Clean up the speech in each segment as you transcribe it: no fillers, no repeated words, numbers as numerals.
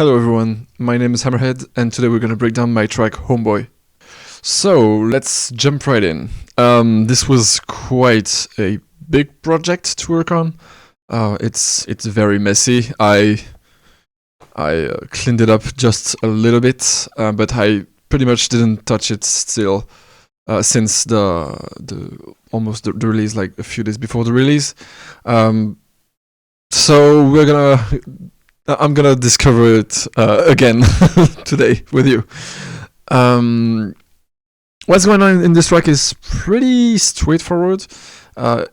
Hello everyone, my name is Hammerhead and today we're gonna break down my track Homeboi. So let's jump right in. This was quite a big project to work on. It's very messy. I cleaned it up just a little bit, but I pretty much didn't touch it still since the almost the release, like a few days before the release. So I'm gonna discover it again today with you. What's going on in this track is pretty straightforward. I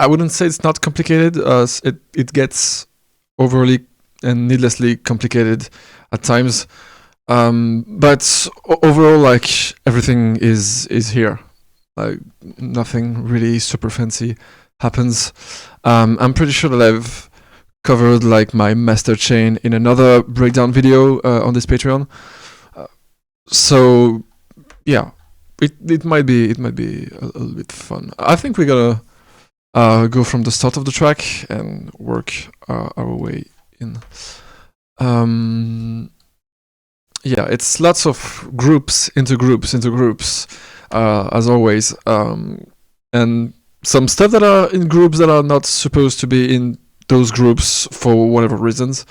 wouldn't say it's not complicated. It gets overly and needlessly complicated at times. But overall, like everything is here. Like nothing really super fancy happens. I'm pretty sure that I've covered like my master chain in another breakdown video on this Patreon. So yeah, it might be a little bit fun. I think we're gonna go from the start of the track and work our way in. Yeah, it's lots of groups into groups as always, and some stuff that are in groups that are not supposed to be in those groups for whatever reasons.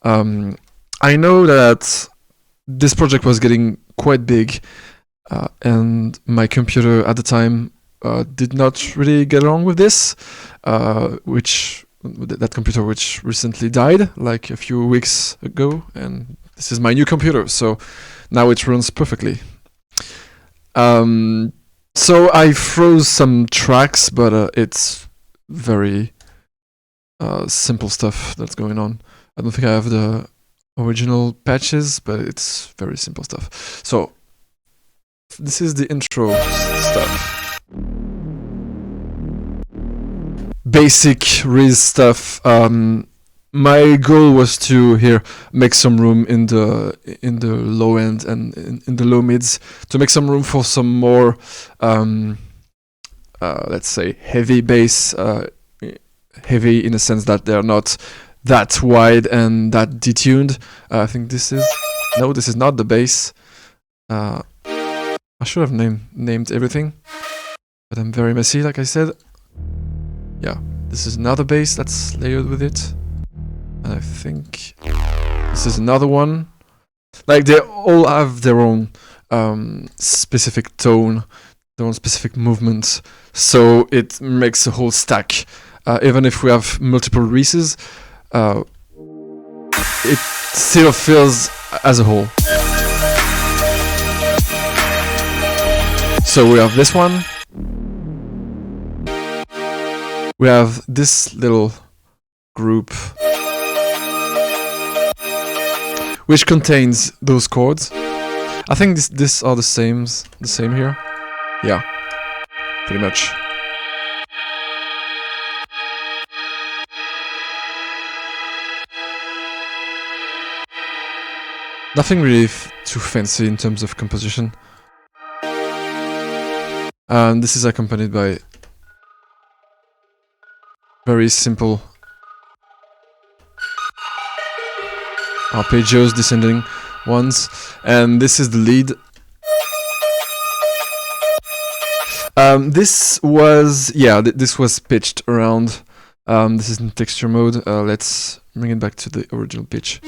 I know that this project was getting quite big, and my computer at the time did not really get along with this, that computer which recently died like a few weeks ago, and this is my new computer, so now it runs perfectly. So I froze some tracks, but it's very simple stuff that's going on. I don't think I have the original patches, but it's very simple stuff. So this is the intro stuff. Basic Riz stuff. My goal was to here make some room in the low end and in the low mids, to make some room for some more let's say heavy bass, heavy in the sense that they're not that wide and that detuned. I think this is not the bass. I should have named everything, but I'm very messy, like I said. Yeah, this is another bass that's layered with it, and I think this is another one. Like they all have their own specific tone, their own specific movement, so it makes a whole stack. Even if we have multiple Reeses, it still feels as a whole. So we have this one. We have this little group which contains those chords. I think this are the same here. Yeah, pretty much. Nothing really too fancy in terms of composition. And this is accompanied by very simple arpeggios, descending ones, and this is the lead. This was pitched around. This is in texture mode. Let's bring it back to the original pitch.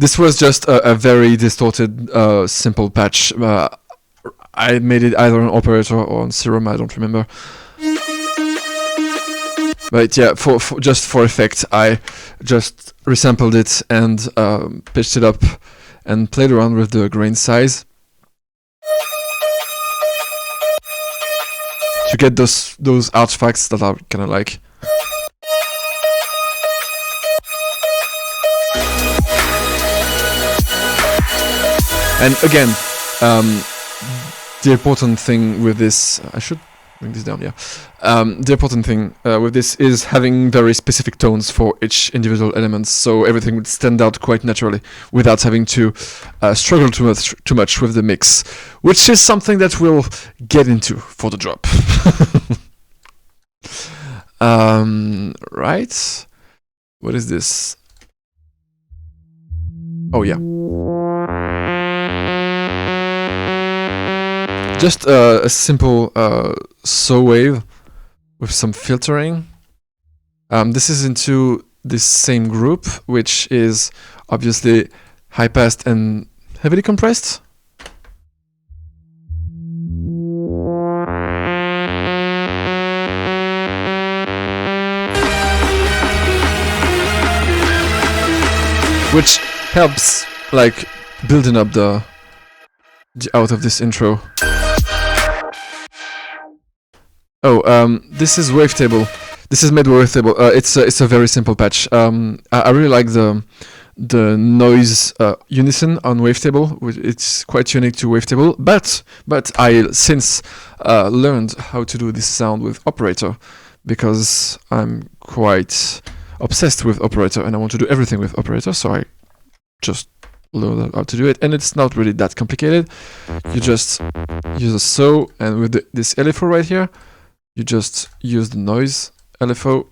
This was just a very distorted, simple patch. I made it either on Operator or on Serum, I don't remember. But yeah, just for effect, I just resampled it and pitched it up and played around with the grain size to get those artifacts that I kind of like. And again, the important thing with this, I should bring this down, yeah. The important thing with this is having very specific tones for each individual element, so everything would stand out quite naturally without having to struggle too much with the mix, which is something that we'll get into for the drop. Right. What is this? Oh yeah. Just a simple saw wave with some filtering. This is into this same group, which is obviously high passed and heavily compressed. Which helps, like, building up the out of this intro. Oh, this is wavetable. This is made wavetable. It's a very simple patch. I really like the noise unison on wavetable. It's quite unique to wavetable. But I since learned how to do this sound with operator, because I'm quite obsessed with operator and I want to do everything with operator, so I just learned how to do it, and it's not really that complicated. You just use a saw, and with this LFO right here, you just use the noise LFO.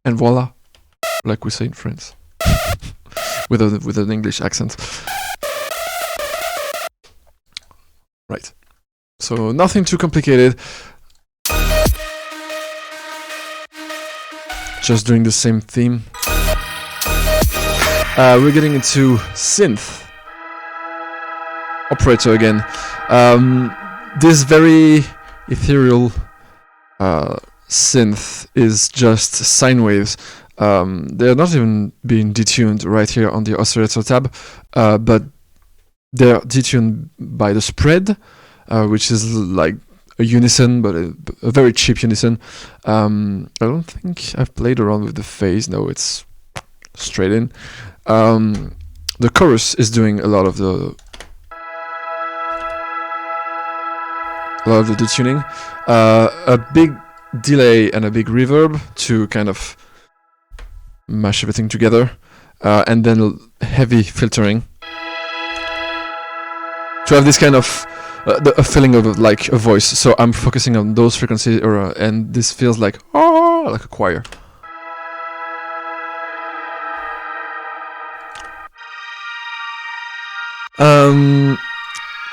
And voila, like we say in France, with an English accent. Right. So nothing too complicated. Just doing the same theme. We're getting into synth. Operator again. This very ethereal synth is just sine waves. They're not even being detuned right here on the oscillator tab, but they're detuned by the spread, which is like a unison, but a very cheap unison. I don't think I've played around with the phase. No, it's straight in. The chorus is doing a lot of the detuning. A big delay and a big reverb to kind of mash everything together, and then heavy filtering to have this kind of a feeling of like a voice. So I'm focusing on those frequencies, and this feels like a choir.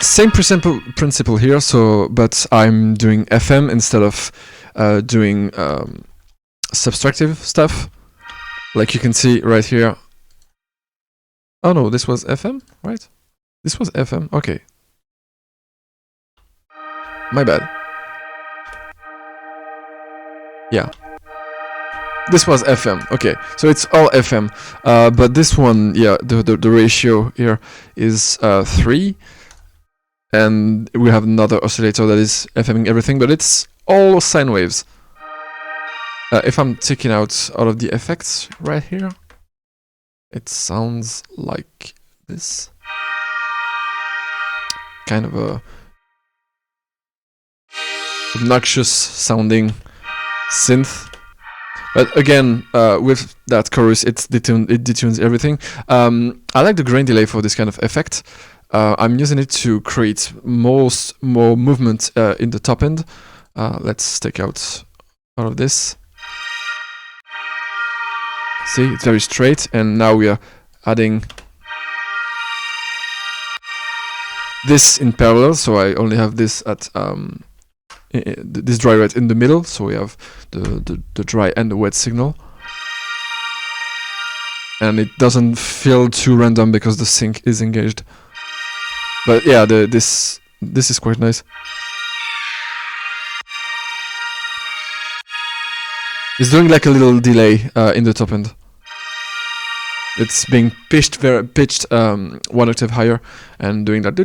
Same principle here. So, but I'm doing FM instead of doing subtractive stuff, like you can see right here. Oh no, this was FM, right? This was FM. Okay. My bad. Yeah. This was FM. Okay, so it's all FM. But this one, yeah, the ratio here is 3. And we have another oscillator that is FMing everything, but it's all sine waves. If I'm taking out all of the effects right here, it sounds like this. Kind of a obnoxious sounding synth. But again, with that chorus, it detunes everything. I like the grain delay for this kind of effect. I'm using it to create more movement in the top end. Let's take out all of this. See, it's very straight, and now we are adding this in parallel. So I only have this at this dry wet in the middle. So we have the dry and the wet signal, and it doesn't feel too random because the sync is engaged. But yeah, this is quite nice. It's doing like a little delay in the top end. It's being pitched 1 octave higher and doing that.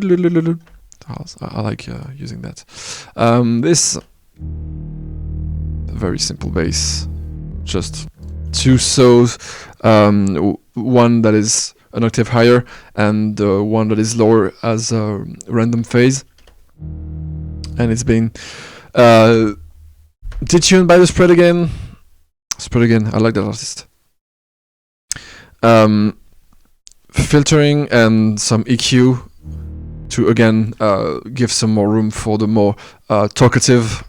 I like using that. This very simple bass, just 2 saws, one that is an octave higher and one that is lower as a random phase, and it's been detuned by the spread again. I like that artist. Filtering and some EQ to again give some more room for the more talkative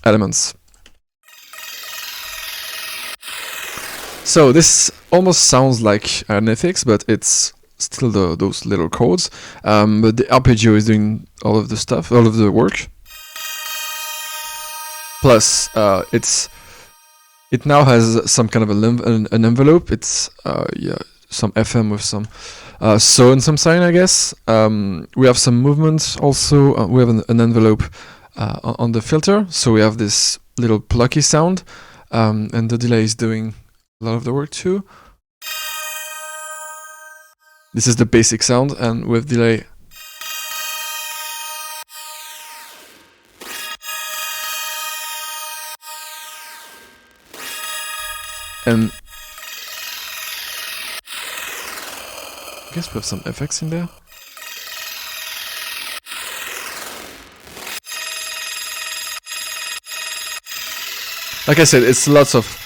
elements. So this almost sounds like an FX, but it's still those little chords. But the arpeggio is doing all of the stuff, all of the work. Plus, it now has some kind of an envelope. It's some FM with some so and some sign, I guess. We have some movement also. We have an envelope on the filter, so we have this little plucky sound, and the delay is doing a lot of the work too. This is the basic sound, and with delay, and I guess we have some effects in there. Like I said, it's lots of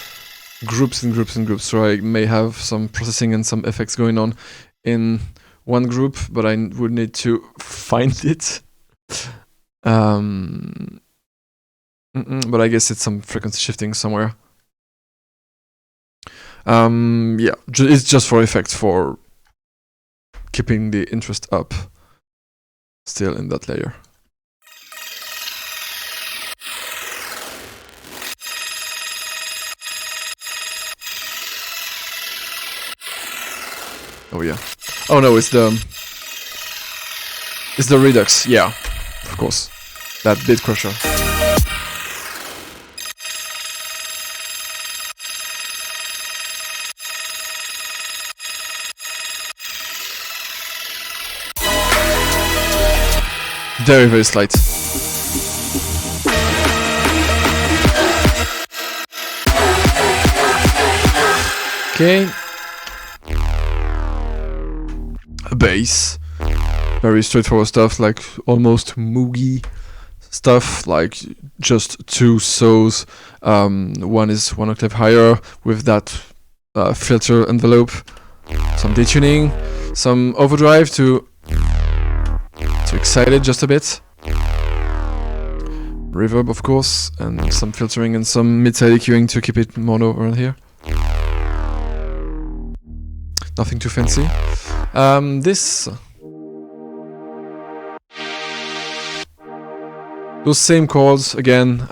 groups and groups and groups, so I may have some processing and some effects going on in one group, but I would need to find it. But I guess it's some frequency shifting somewhere. Yeah, it's just for effect, for keeping the interest up still in that layer. Oh yeah. Oh no, it's the Redux. Yeah, of course. That bit crusher. Very, very slight. Okay. A bass. Very straightforward stuff, like almost moogie stuff, like just two saws. One is 1 octave higher with that filter envelope. Some detuning, some overdrive to excite it just a bit. Reverb, of course, and some filtering and some mid-side EQing to keep it mono around here. Nothing too fancy. Those same chords again.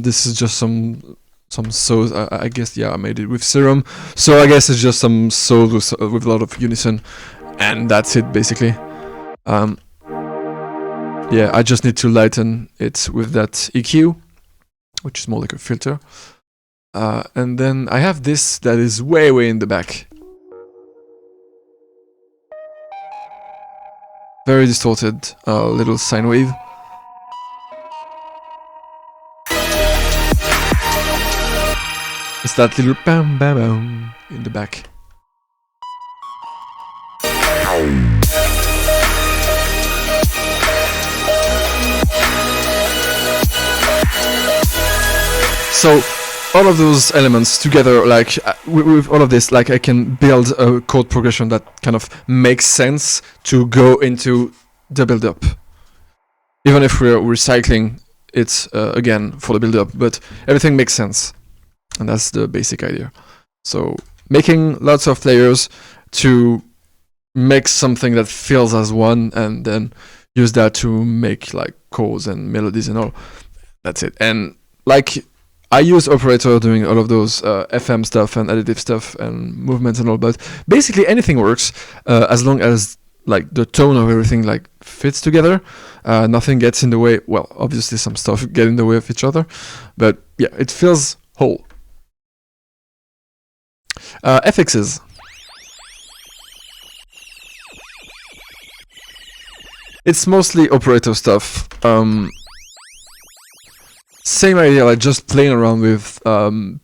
This is just some solos. I guess, yeah, I made it with Serum, so I guess it's just some solos with a lot of unison, and that's it basically. Yeah, I just need to lighten it with that EQ, which is more like a filter. And then I have this that is way, way in the back. Very distorted, little sine wave. It's that little bam bam bam in the back. So all of those elements together, like with all of this, like I can build a chord progression that kind of makes sense to go into the build-up. Even if we're recycling it again for the build-up, but everything makes sense. And that's the basic idea. So making lots of layers to make something that feels as one, and then use that to make like chords and melodies and all. That's it. And like I use operator doing all of those FM stuff and additive stuff and movements and all, but basically anything works as long as like the tone of everything like fits together. Nothing gets in the way. Well, obviously some stuff get in the way of each other, but yeah, it feels whole. FXs. It's mostly operator stuff. Same idea, like just playing around with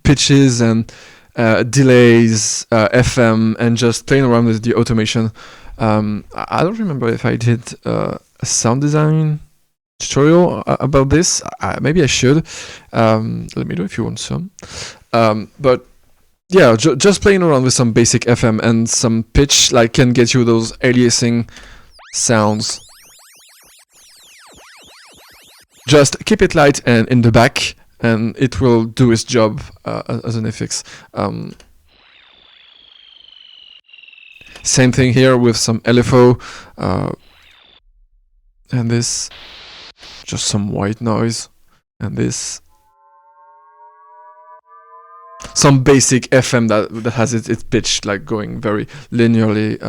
pitches and delays, FM, and just playing around with the automation. I don't remember if I did a sound design tutorial about this. Maybe I should. Let me know if you want some. But yeah, just playing around with some basic FM and some pitch, like, can get you those aliasing sounds. Just keep it light and in the back, and it will do its job as an FX. Same thing here with some LFO, and this, just some white noise, and this, some basic FM that has its pitch like going very linearly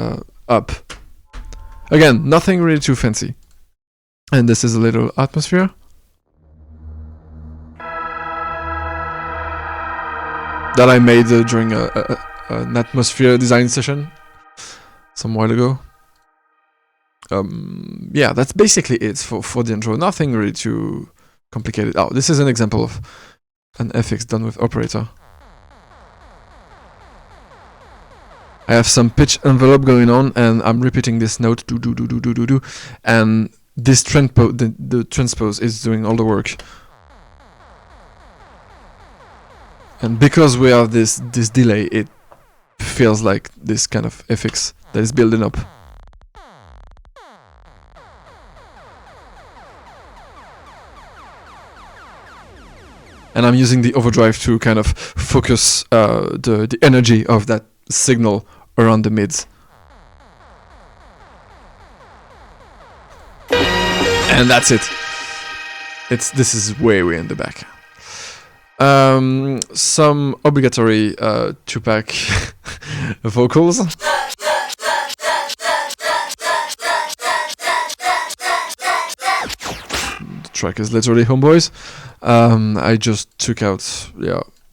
up. Again, nothing really too fancy. And this is a little atmosphere. That I made during an atmosphere design session some while ago. Yeah, that's basically it for the intro. Nothing really too complicated. Oh, this is an example of an FX done with operator. I have some pitch envelope going on, and I'm repeating this note, do do do do do do do, and this the transpose is doing all the work. And because we have this delay, it feels like this kind of FX that is building up. And I'm using the overdrive to kind of focus the energy of that signal around the mids. And that's it. This is way in the back. Some obligatory Tupac vocals. The track is literally Homeboys. I just took out,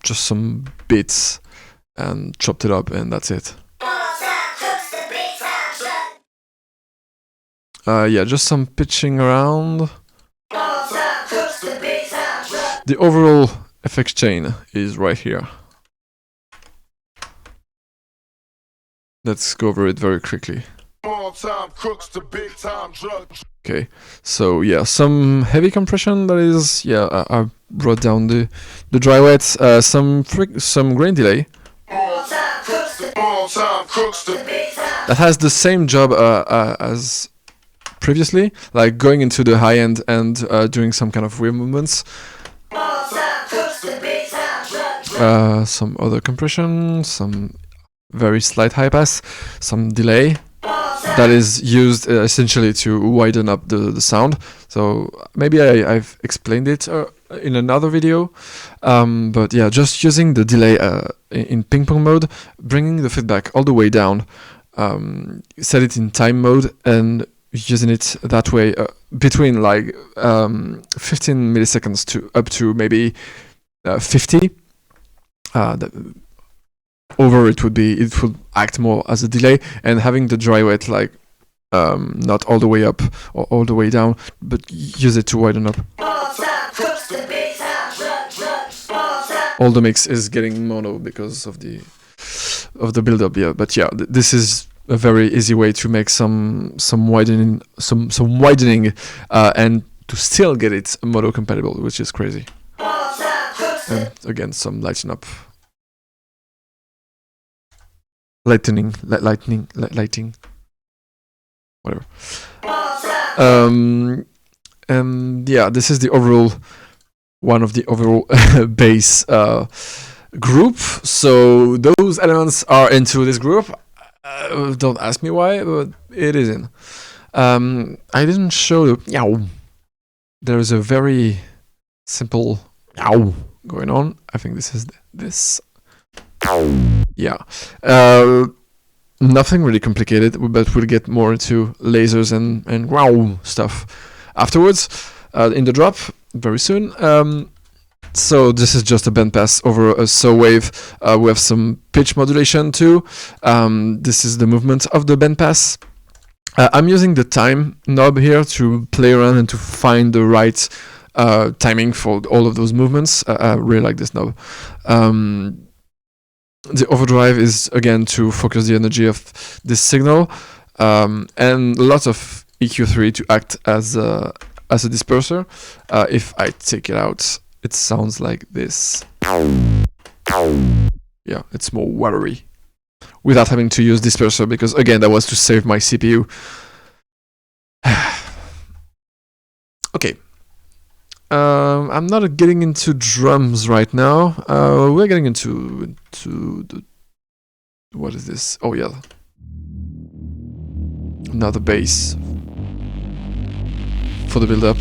just some beats and chopped it up, and that's it. Just some pitching around. The overall FX chain is right here. Let's go over it very quickly. Okay, so some heavy compression, that is, I brought down the dry wets, some grain delay. That has the same job as previously, like going into the high end and doing some kind of weird movements. Some other compression, some very slight high pass, some delay that is used essentially to widen up the sound. So maybe I've explained it in another video, but yeah, just using the delay in ping pong mode, bringing the feedback all the way down, set it in time mode, and using it that way between like 15 milliseconds to up to maybe 50. Over it would act more as a delay, and having the dry wet like not all the way up or all the way down, but use it to widen up. All the mix is getting mono because of the build-up, but this is a very easy way to make some widening and to still get it mono compatible, which is crazy. And again, some lighting, whatever. And this is the overall one of the overall bass group. So those elements are into this group. Don't ask me why, but it is in. I didn't show the there is a very simple going on. I think this is this. Nothing really complicated, but we'll get more into lasers and wow stuff afterwards in the drop very soon. So this is just a bandpass over a saw wave. We have some pitch modulation too. This is the movement of the bandpass. I'm using the time knob here to play around and to find the right timing for all of those movements. I really like this knob. The overdrive is again to focus the energy of this signal, and lots of EQ3 to act as a disperser. If I take it out, it sounds like this. Yeah, it's more watery without having to use disperser, because again, that was to save my CPU. Okay. I'm not getting into drums right now. We're getting into the, what is this? Oh yeah, another bass for the build-up.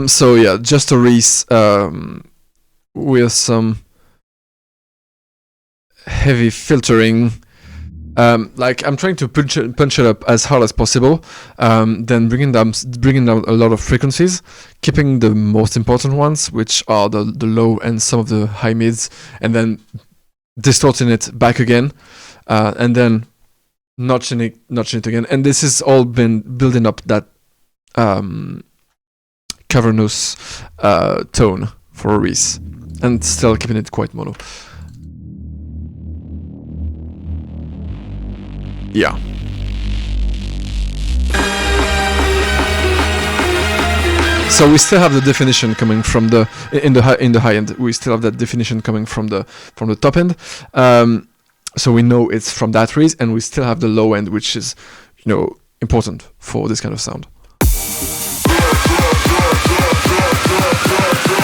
So yeah, just a Reese with some heavy filtering. Like I'm trying to punch it up as hard as possible, then bringing down a lot of frequencies, keeping the most important ones, which are the low and some of the high mids, and then distorting it back again, and then notching it again. And this has all been building up that cavernous tone for a Reese, and still keeping it quite mono. Yeah. So we still have the definition coming from the in the high end. We still have that definition coming from the top end. So we know it's from that Reese, and we still have the low end, which is, you know, important for this kind of sound.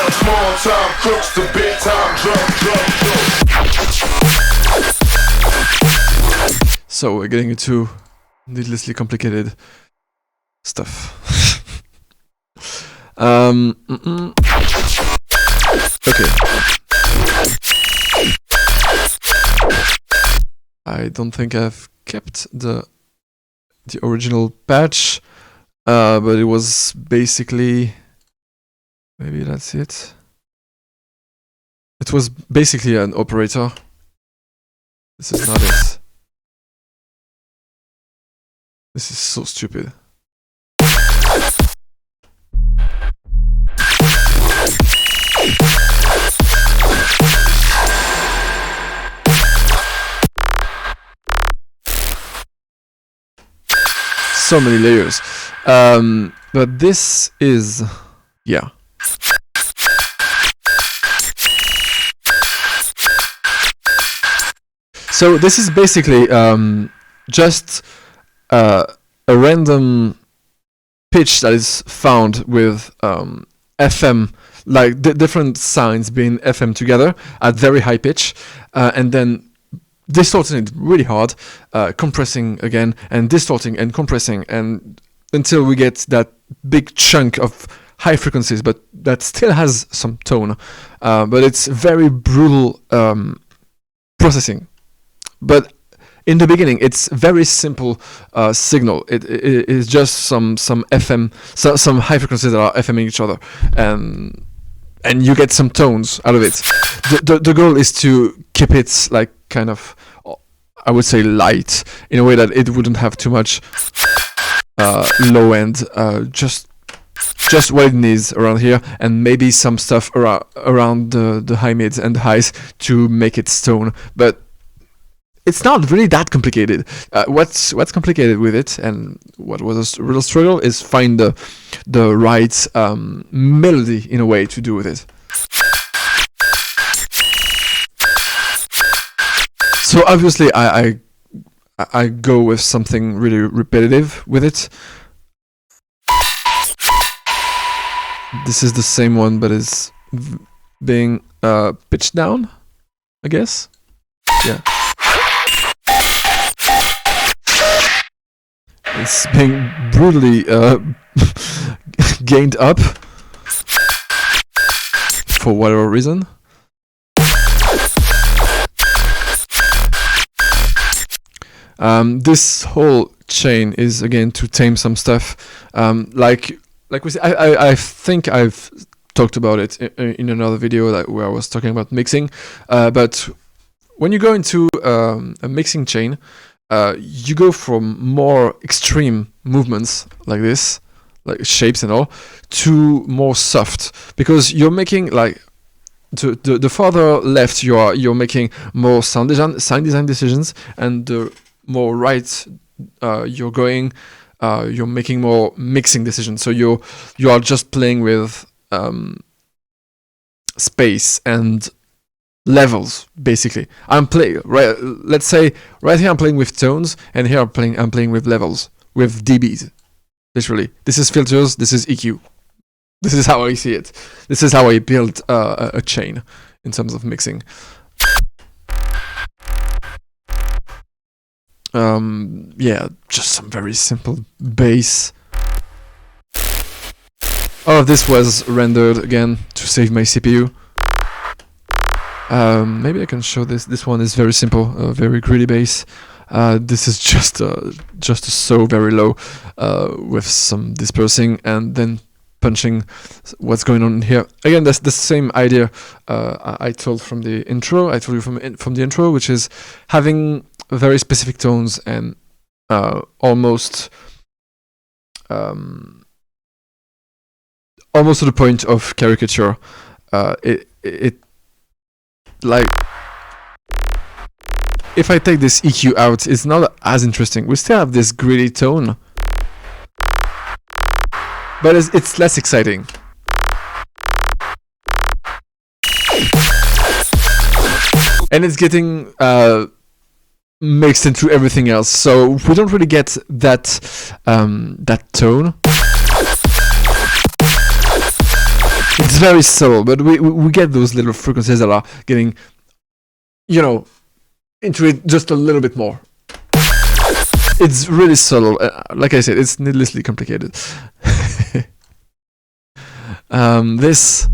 Small time crooks to big time So we're getting into needlessly complicated stuff. Okay. I don't think I've kept the original patch, but it was basically, maybe that's it. It was basically an operator. This is not it. This is so stupid. So many layers. But this is, yeah. So this is basically just a random pitch that is found with FM, like different signs being FM together at very high pitch, and then distorting it really hard, compressing again, and distorting and compressing, and until we get that big chunk of high frequencies, but that still has some tone. But it's very brutal processing. But in the beginning, it's very simple signal. It is just some FM, some high frequencies that are FMing each other, and you get some tones out of it. The goal is to keep it like kind of, I would say, light, in a way that it wouldn't have too much low end. Just what it needs around here, and maybe some stuff around the high mids and the highs to make it tone. But it's not really that complicated. What's complicated with it, and what was a real struggle, is find the right melody, in a way, to do with it. So obviously I go with something really repetitive with it. This is the same one, but it's being pitched down, I guess. Yeah. It's being brutally gained up for whatever reason. This whole chain is again to tame some stuff. Like we said, I think I've talked about it in another video where I was talking about mixing. But when you go into a mixing chain, you go from more extreme movements like this, like shapes and all, to more soft, because you're making like the farther left you're making more sound design decisions, and the more right you're going, you're making more mixing decisions. So you are just playing with space and levels, basically. I'm playing right. Let's say right here I'm playing with tones, and here I'm playing with levels, with dBs. Literally, this is filters, this is EQ. This is how I see it. This is how I build a chain in terms of mixing. Yeah, just some very simple bass. All of this was rendered again to save my CPU. Maybe I can show this. This one is very simple, very gritty bass. This is just so very low with some dispersing and then punching what's going on here. Again, that's the same idea I told from the intro. I told you from the intro, which is having very specific tones and almost to the point of caricature. It like, if I take this EQ out, it's not as interesting. We still have this gritty tone, but it's less exciting. And it's getting mixed into everything else, so we don't really get that that tone. It's very subtle, but we get those little frequencies that are getting, you know, into it just a little bit more. It's really subtle. Like I said, it's needlessly complicated. This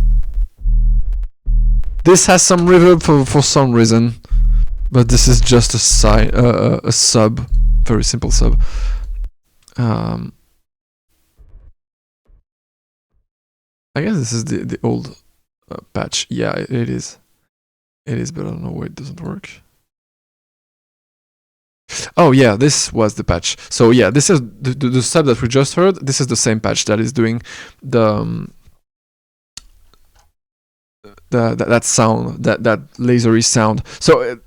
has some reverb for some reason, but this is just a sub, very simple sub. I guess this is the old patch. Yeah, it is. It is, but I don't know why it doesn't work. Oh yeah, this was the patch. So yeah, this is the sub that we just heard. This is the same patch that is doing that sound, that lasery sound. So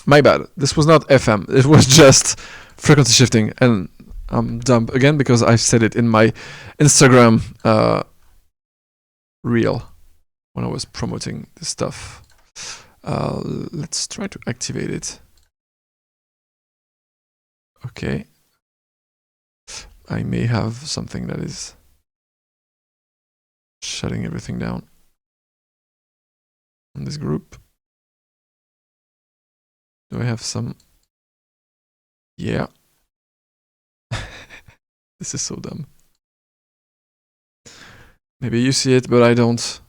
my bad. This was not FM. It was just frequency shifting, and I'm dumb again because I said it in my Instagram reel when I was promoting this stuff. Let's try to activate it. Okay. I may have something that is shutting everything down on this group. Do I have some? Yeah. This is so dumb. Maybe you see it, but I don't.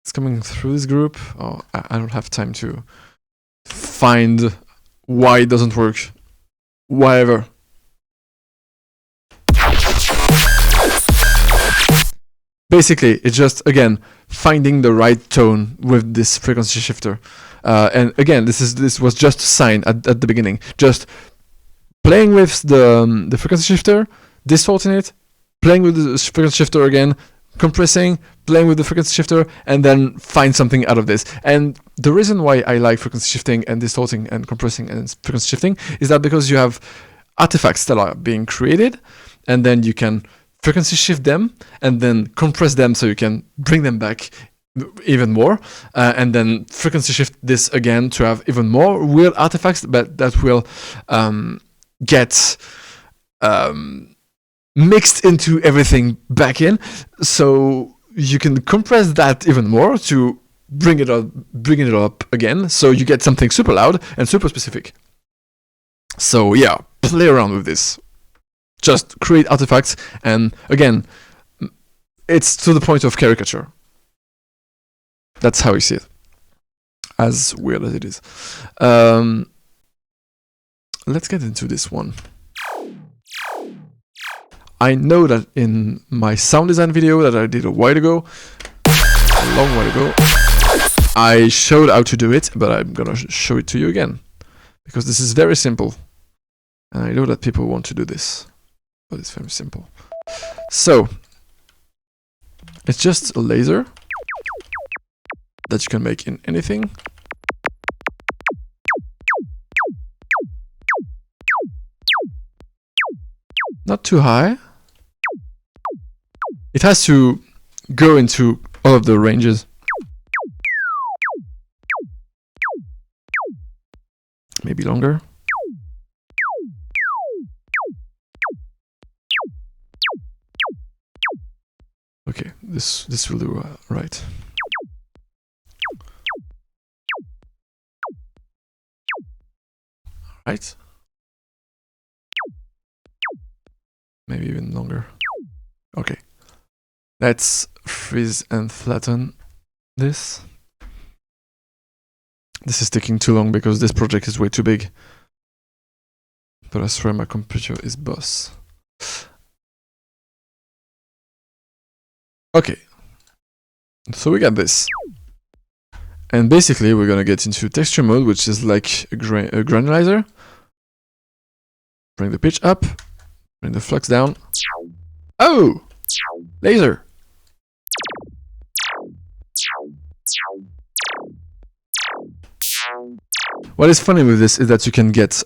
It's coming through this group. Oh, I don't have time to find why it doesn't work. Whatever. Basically, it's just, again, finding the right tone with this frequency shifter. And again, this was just a sign at the beginning. Just playing with the frequency shifter, distorting it, playing with the frequency shifter again, compressing, playing with the frequency shifter, and then find something out of this. And the reason why I like frequency shifting and distorting and compressing and frequency shifting is that because you have artifacts that are being created, and then you can frequency shift them and then compress them so you can bring them back even more, and then frequency shift this again to have even more weird artifacts, but that will get mixed into everything back in, so you can compress that even more to bring it up again, so you get something super loud and super specific. So yeah, play around with this. Just create artifacts, and again, it's to the point of caricature. That's how I see it, as weird as it is. Let's get into this one. I know that in my sound design video that I did a long while ago, I showed how to do it, but I'm gonna show it to you again, because this is very simple. And I know that people want to do this, but it's very simple. So, it's just a laser that you can make in anything. Not too high. It has to go into all of the ranges. Maybe longer. Okay, this will do right. Right. Maybe even longer. Okay. Let's freeze and flatten this. This is taking too long because this project is way too big. But I swear my computer is boss. Okay. So we got this. And basically we're gonna get into texture mode, which is like a granulizer. Bring the pitch up. Bring the flux down. Oh! Laser! What is funny with this is that you can get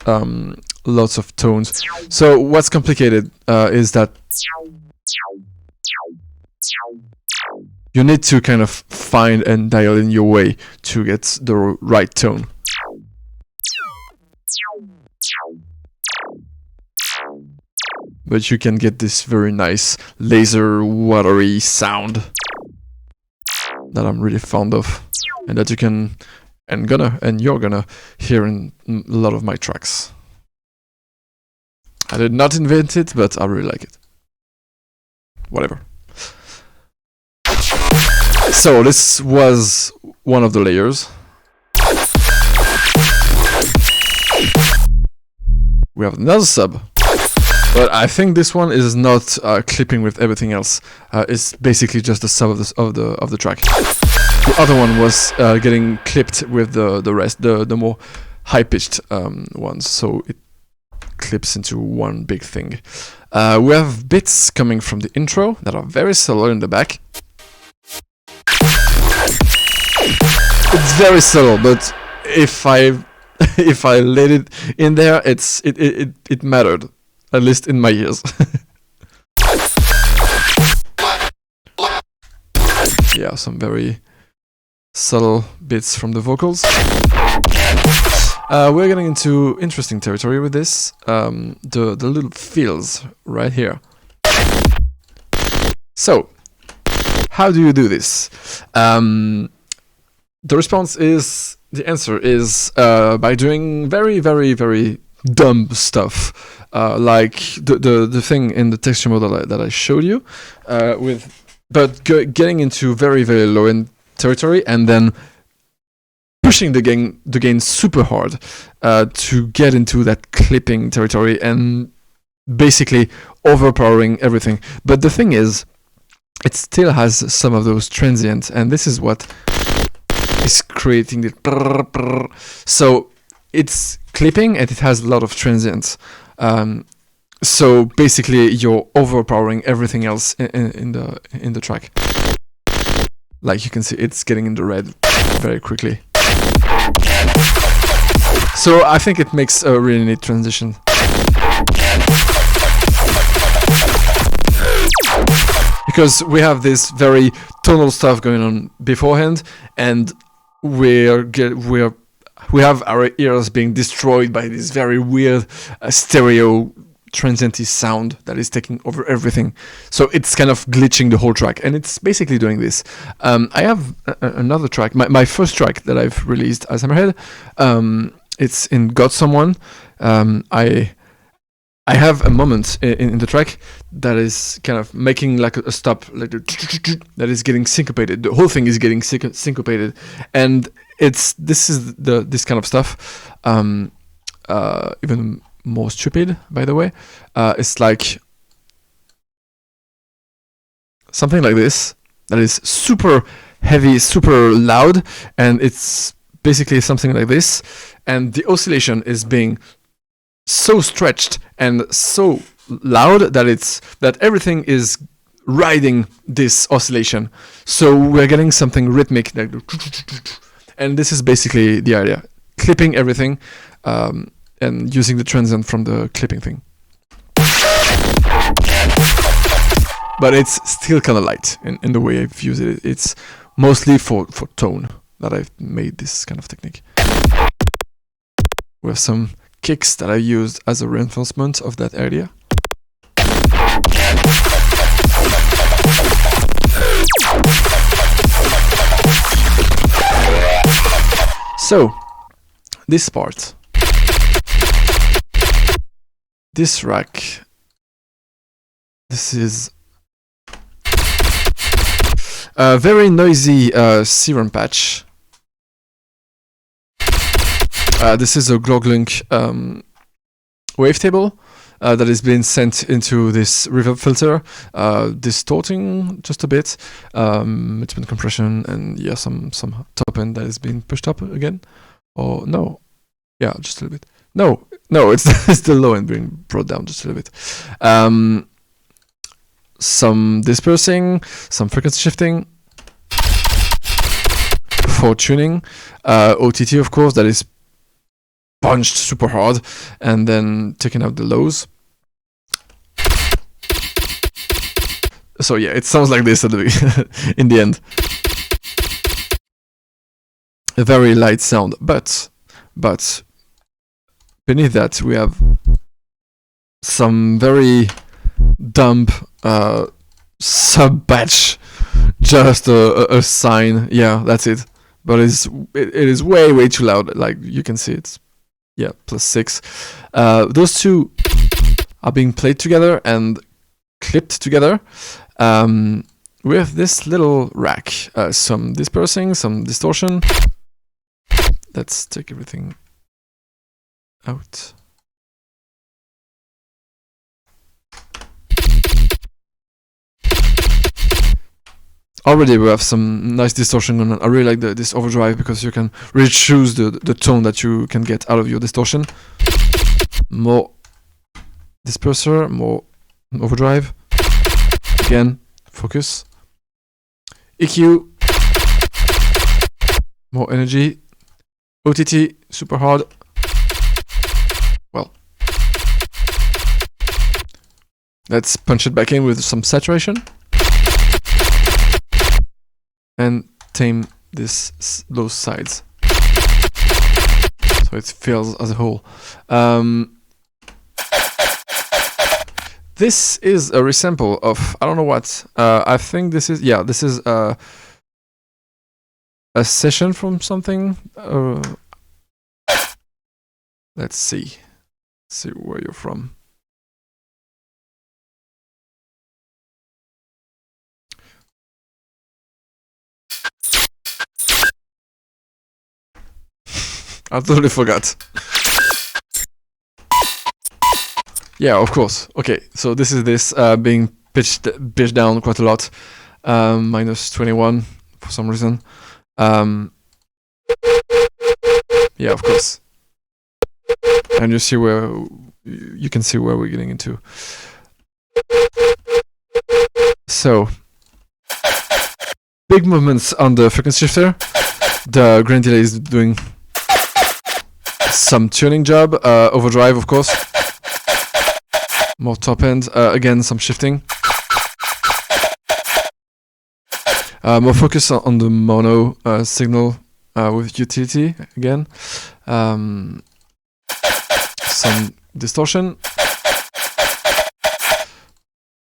lots of tones. So what's complicated is that you need to kind of find and dial in your way to get the right tone. But you can get this very nice laser watery sound that I'm really fond of, and that you can and you're gonna hear in a lot of my tracks. I did not invent it, but I really like it. Whatever. So this was one of the layers. We have another sub. But I think this one is not clipping with everything else. It's basically just the sub of the track. The other one was getting clipped with the rest, the more high-pitched ones. So it clips into one big thing. We have bits coming from the intro that are very subtle in the back. It's very subtle, but if I let it in there, it mattered. At least in my ears. Yeah, some very subtle bits from the vocals. We're getting into interesting territory with this. The little fills right here. So, how do you do this? The response is, the answer is by doing very, very, very dumb stuff. Like the thing in the texture mode that I showed you, getting into very, very low end territory and then pushing the gain super hard to get into that clipping territory and basically overpowering everything. But the thing is, it still has some of those transients, and this is what is creating the. So it's clipping and it has a lot of transients. So basically you're overpowering everything else in the track. Like you can see, it's getting in the red very quickly. So I think it makes a really neat transition. Because we have this very tonal stuff going on beforehand, and we have our ears being destroyed by this very weird stereo transient sound that is taking over everything. So it's kind of glitching the whole track, and it's basically doing this. I have another track, my first track that I've released as Hammerhead. It's in Got Someone. I have a moment in the track that is kind of making like a stop, like that is getting syncopated. The whole thing is getting syncopated, and this kind of stuff. Even more stupid, by the way. It's like something like this that is super heavy, super loud, and it's basically something like this, and the oscillation is being so stretched and so loud that everything is riding this oscillation. So we're getting something rhythmic, like, and this is basically the idea: clipping everything and using the transient from the clipping thing. But it's still kind of light in the way I've used it. It's mostly for tone that I've made this kind of technique. We have some kicks that I used as a reinforcement of that area. So this part, this rack, this is a very noisy serum patch. This is a Gloglink wavetable that is being sent into this reverb filter, distorting just a bit, midband compression, and yeah, some top end that is being pushed up again. Or no, yeah, just a little bit. No, it's the low end being brought down just a little bit. Some dispersing, some frequency shifting for tuning, OTT of course, that is punched super hard, and then taking out the lows. So yeah, it sounds like this at the in the end. A very light sound, but beneath that we have some very dumb sub patch, just a sine. Yeah, that's it. But it is way too loud. Like you can see, it's yeah +6. Those two are being played together and clipped together with this little rack. Some dispersing, some distortion. Let's take everything out. Already we have some nice distortion going on. I really like this overdrive because you can really choose the tone that you can get out of your distortion. More disperser, more overdrive. Again, focus. EQ. More energy. OTT, super hard. Well. Let's punch it back in with some saturation. And tame those sides, so it feels as a whole. This is a resample of I don't know what. I think this is a session from something. Let's see where you're from. I totally forgot. Yeah, of course. Okay, so this is being pitched down quite a lot. -21 for some reason. Yeah, of course. And you see where you can see where we're getting into. So big movements on the frequency shifter. The grain delay is doing some tuning job, overdrive of course, more top end, again some shifting, more focus on the mono signal with utility again, some distortion,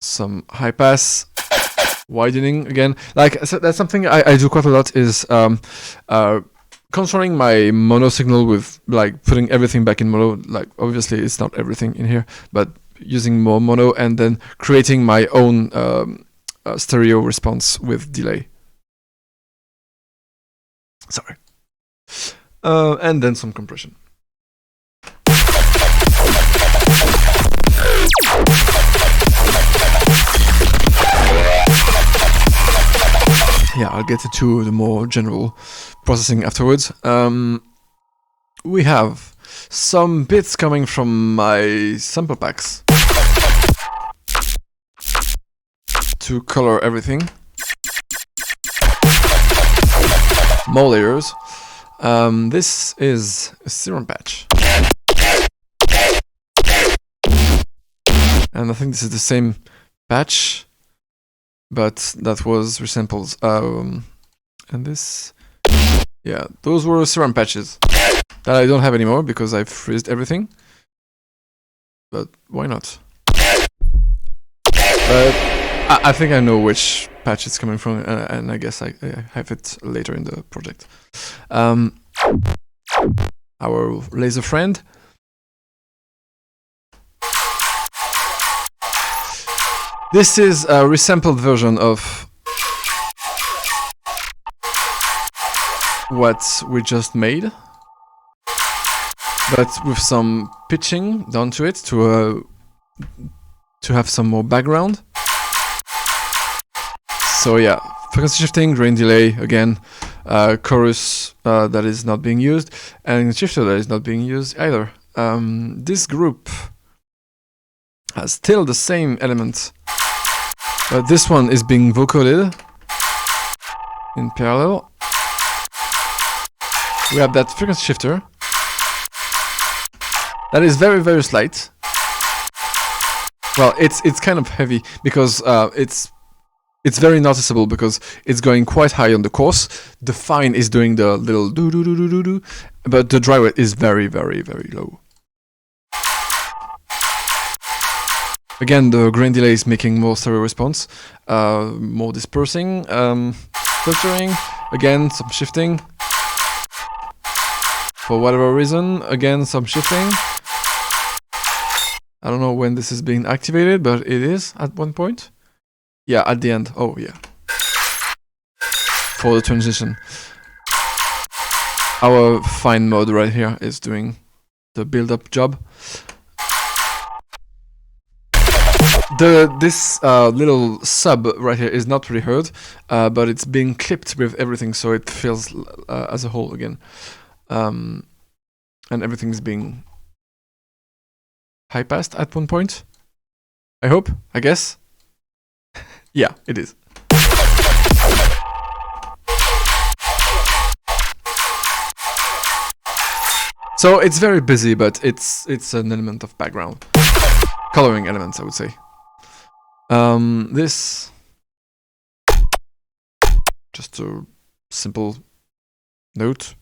some high pass, widening again. Like so that's something I do quite a lot, is controlling my mono signal with like putting everything back in mono. Like obviously it's not everything in here, but using more mono and then creating my own stereo response with delay. Sorry. And then some compression. Yeah, I'll get to the more general processing afterwards. We have some bits coming from my sample packs to color everything. More layers. This is a serum patch. And I think this is the same patch, but that was resamples. And this, yeah, those were serum patches that I don't have anymore because I've freezed everything. But why not? But I think I know which patch it's coming from, and I guess I have it later in the project. our laser friend. This is a resampled version of what we just made, but with some pitching done to it to have some more background. So yeah, frequency shifting, grain delay again, chorus that is not being used, and shifter that is not being used either. This group has still the same element, but this one is being vocaled in parallel. We have that frequency shifter that is very, very slight. Well, it's kind of heavy because it's very noticeable because it's going quite high on the coarse. The fine is doing the little do do do do do do, but the dry wet is very, very, very low. Again, the grain delay is making more stereo response, more dispersing, filtering. Again, some shifting. For whatever reason, again, some shifting. I don't know when this is being activated, but it is at one point. Yeah, at the end. Oh, yeah. For the transition. Our fine mode right here is doing the build-up job. This little sub right here is not really heard, but it's being clipped with everything, so it feels as a whole again. And everything's being high-passed at one point. I hope, I guess. Yeah, it is. So it's very busy, but it's an element of background. Coloring elements, I would say. This, just a simple note.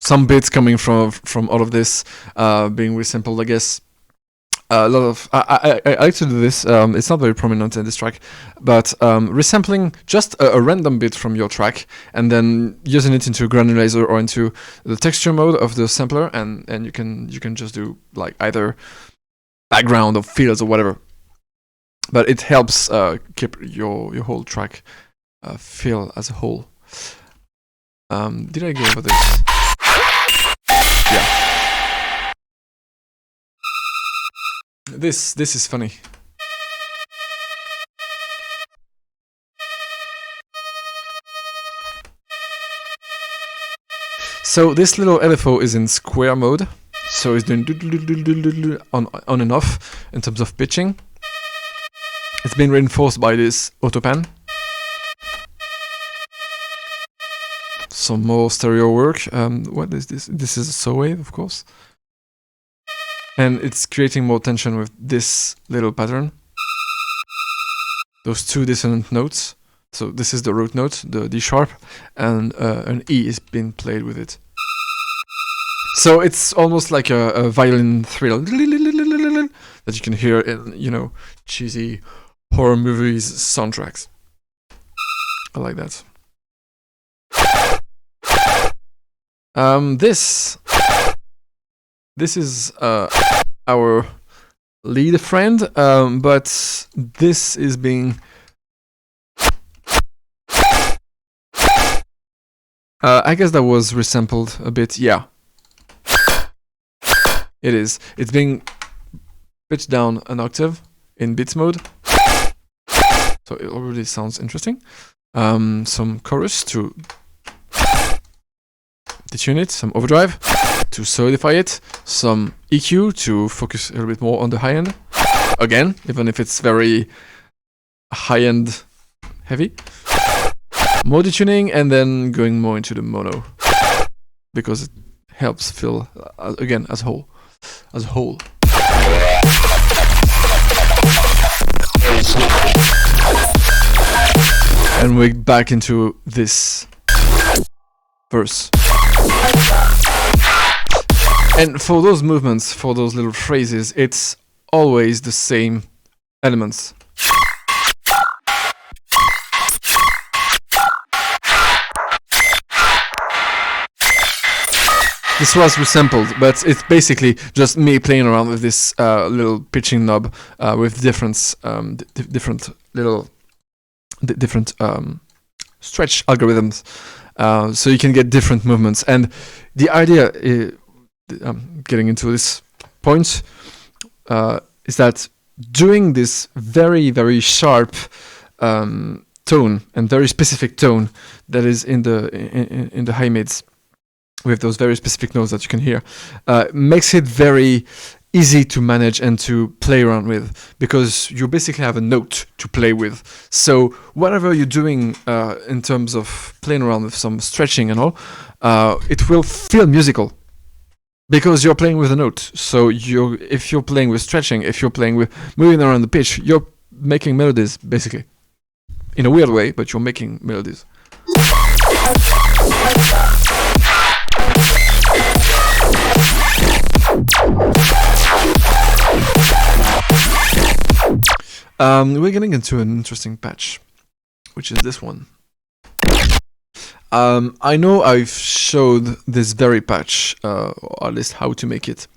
Some bits coming from all of this being resampled, I guess. A lot of I like to do this. It's not very prominent in this track, but resampling just a random bit from your track and then using it into granulator or into the texture mode of the sampler, and you can just do like either background or fields or whatever. But it helps keep your whole track feel as a whole. Did I go over this? Yeah. This is funny. So this little LFO is in square mode, so it's doing on and off in terms of pitching. It's been reinforced by this autopan. Some more stereo work. What is this? This is a saw wave, of course. And it's creating more tension with this little pattern. Those two dissonant notes. So this is the root note, the D sharp, and an E is being played with it. So it's almost like a violin thrill that you can hear in, you know, cheesy horror movies soundtracks. I like that. This is our lead friend, but this is being I guess that was resampled a bit. Yeah, it is. It's being pitched down an octave in beats mode, so it already sounds interesting. Some chorus to detune it, some overdrive to solidify it, some EQ to focus a little bit more on the high end. Again, even if it's very high end heavy. More detuning, and then going more into the mono because it helps feel again as a whole. And we're back into this verse. And for those movements, for those little phrases, it's always the same elements. This was resampled, but it's basically just me playing around with this little pitching knob with different stretch algorithms, so you can get different movements. And the idea, getting into this point, is that doing this very, very sharp tone and very specific tone that is in the high mids, with those very specific notes that you can hear, makes it very easy to manage and to play around with, because you basically have a note to play with. So whatever you're doing in terms of playing around with some stretching and all, it will feel musical, because you're playing with a note. So if you're playing with stretching, if you're playing with moving around the pitch, you're making melodies, basically. In a weird way, but you're making melodies. We're getting into an interesting patch, which is this one. I know I've showed this very patch, or at least how to make it,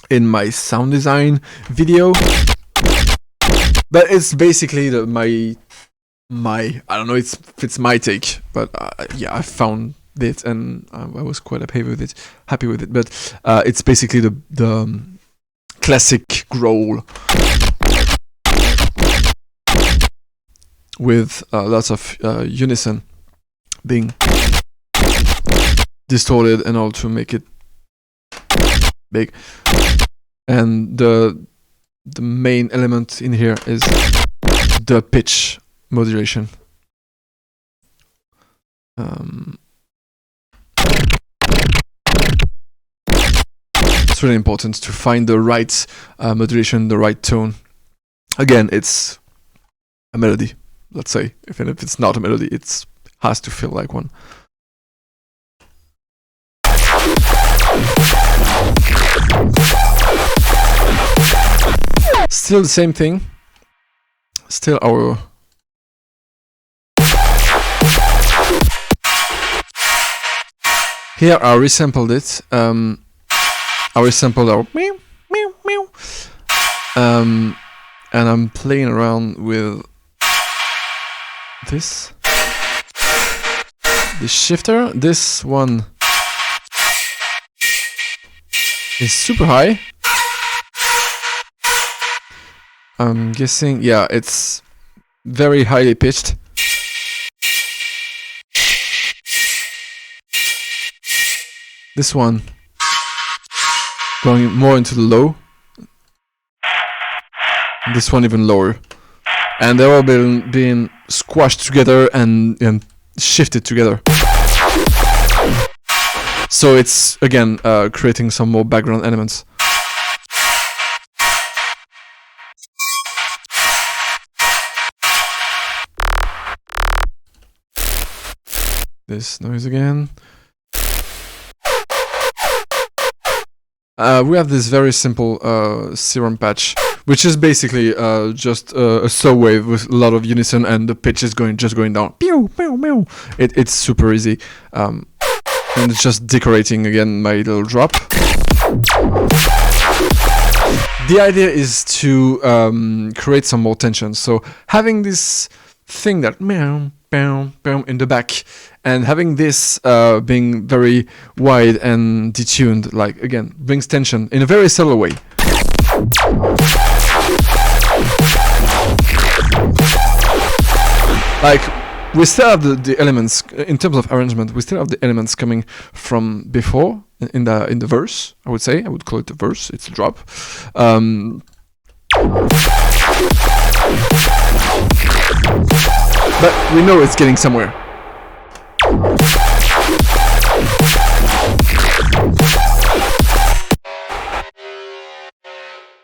in my sound design video, but it's basically my I don't know, if it's my take, but yeah, I found it and I was quite happy with it. But it's basically the classic growl with lots of unison being distorted and all to make it big. And the main element in here is the pitch modulation. It's really important to find the right modulation, the right tone. Again, it's a melody, let's say. Even if it's not a melody, it has to feel like one. Still the same thing. Still our... Here I resampled it. I resampled our meow, meow, meow. And I'm playing around with this shifter. This one is super high. I'm guessing, yeah, it's very highly pitched. This one going more into the low. This one even lower. And they're all being squashed together and shifted together. So it's, again, creating some more background elements. This noise again. We have this very simple serum patch, which is basically just a saw wave with a lot of unison, and the pitch is just going down. Pew, pew, pew. It's super easy, and it's just decorating again my little drop. The idea is to create some more tension. So having this thing that meow, meow, meow in the back, and having this being very wide and detuned, like, again, brings tension in a very subtle way. Like, we still have the elements, in terms of arrangement, we still have the elements coming from before, in the verse, I would say. I would call it the verse, it's a drop. But we know it's getting somewhere.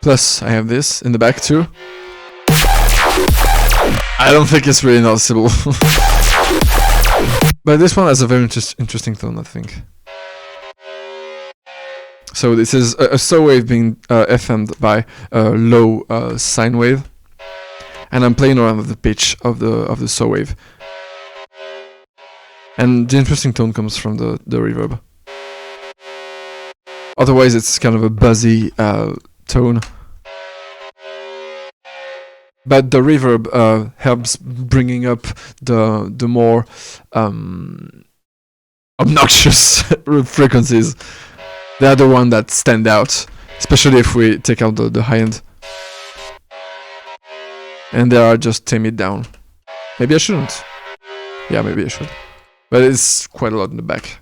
Plus, I have this in the back too. I don't think it's really noticeable. But this one has a very interesting tone, I think. So this is a saw wave being FM'd by a low sine wave. and I'm playing around with the pitch of the saw wave. And the interesting tone comes from the reverb. Otherwise, it's kind of a buzzy tone. But the reverb helps bringing up the more obnoxious frequencies. They are the one that stand out, especially if we take out the high end. And they are just tame it down. Maybe I shouldn't. Yeah, maybe I should. But it's quite a lot in the back.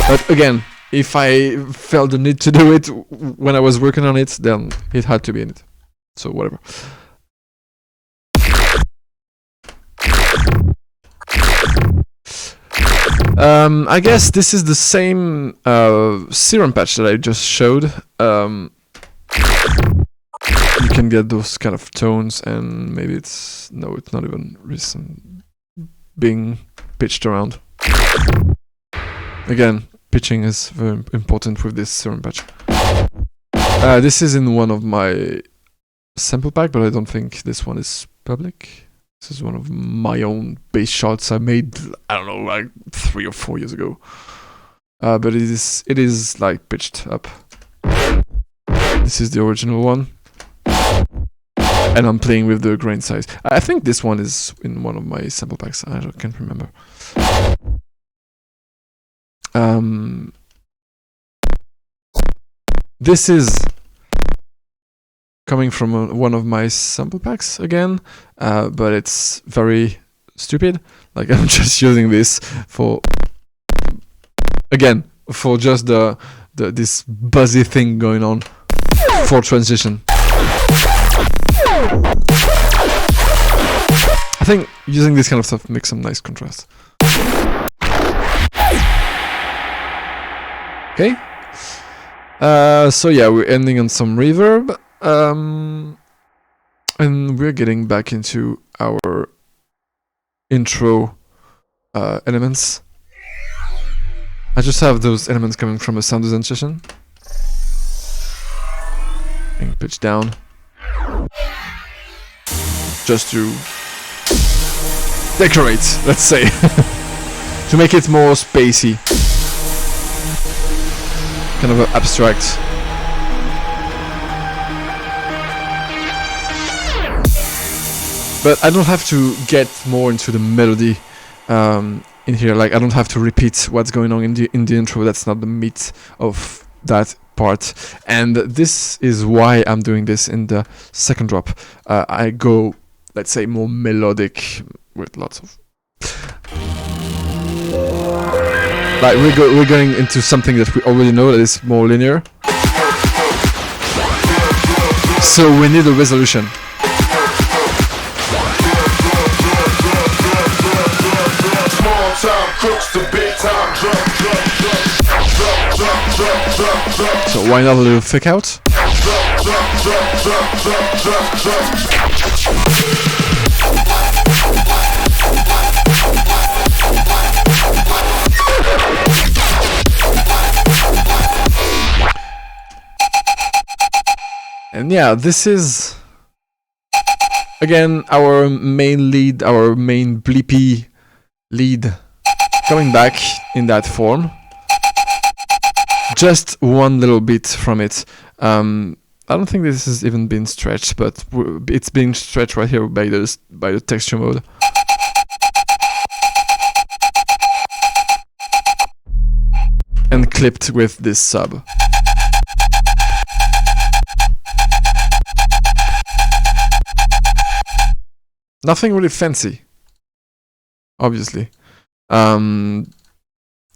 But again, if I felt the need to do it when I was working on it, then it had to be in it. So whatever. I guess this is the same serum patch that I just showed. You can get those kind of tones, and maybe it's not even recent being pitched around. Again, pitching is very important with this serum patch. This is in one of my sample pack, but I don't think this one is public. This is one of my own bass shots I made, I don't know, like 3 or 4 years ago. But it is like pitched up. This is the original one. And I'm playing with the grain size. I think this one is in one of my sample packs. I can't remember. This is coming from one of my sample packs again, but it's very stupid. Like, I'm just using this for just this buzzy thing going on for transition. I think using this kind of stuff makes some nice contrast. Okay. So yeah, we're ending on some reverb. And we're getting back into our intro elements. I just have those elements coming from a sound design session. And pitch down. Just to decorate, let's say. To make it more spacey. Kind of abstract. But I don't have to get more into the melody in here. Like, I don't have to repeat what's going on in the intro. That's not the meat of that part. And this is why I'm doing this in the second drop. I go, let's say, more melodic with lots of. Like, we're going into something that we already know that is more linear. So we need a resolution. So why not a little thick out? And yeah, this is again our main lead, our main bleepy lead coming back in that form. Just one little bit from it. I don't think this has even been stretched, but it's being stretched right here by the texture mode. And clipped with this sub. Nothing really fancy, obviously.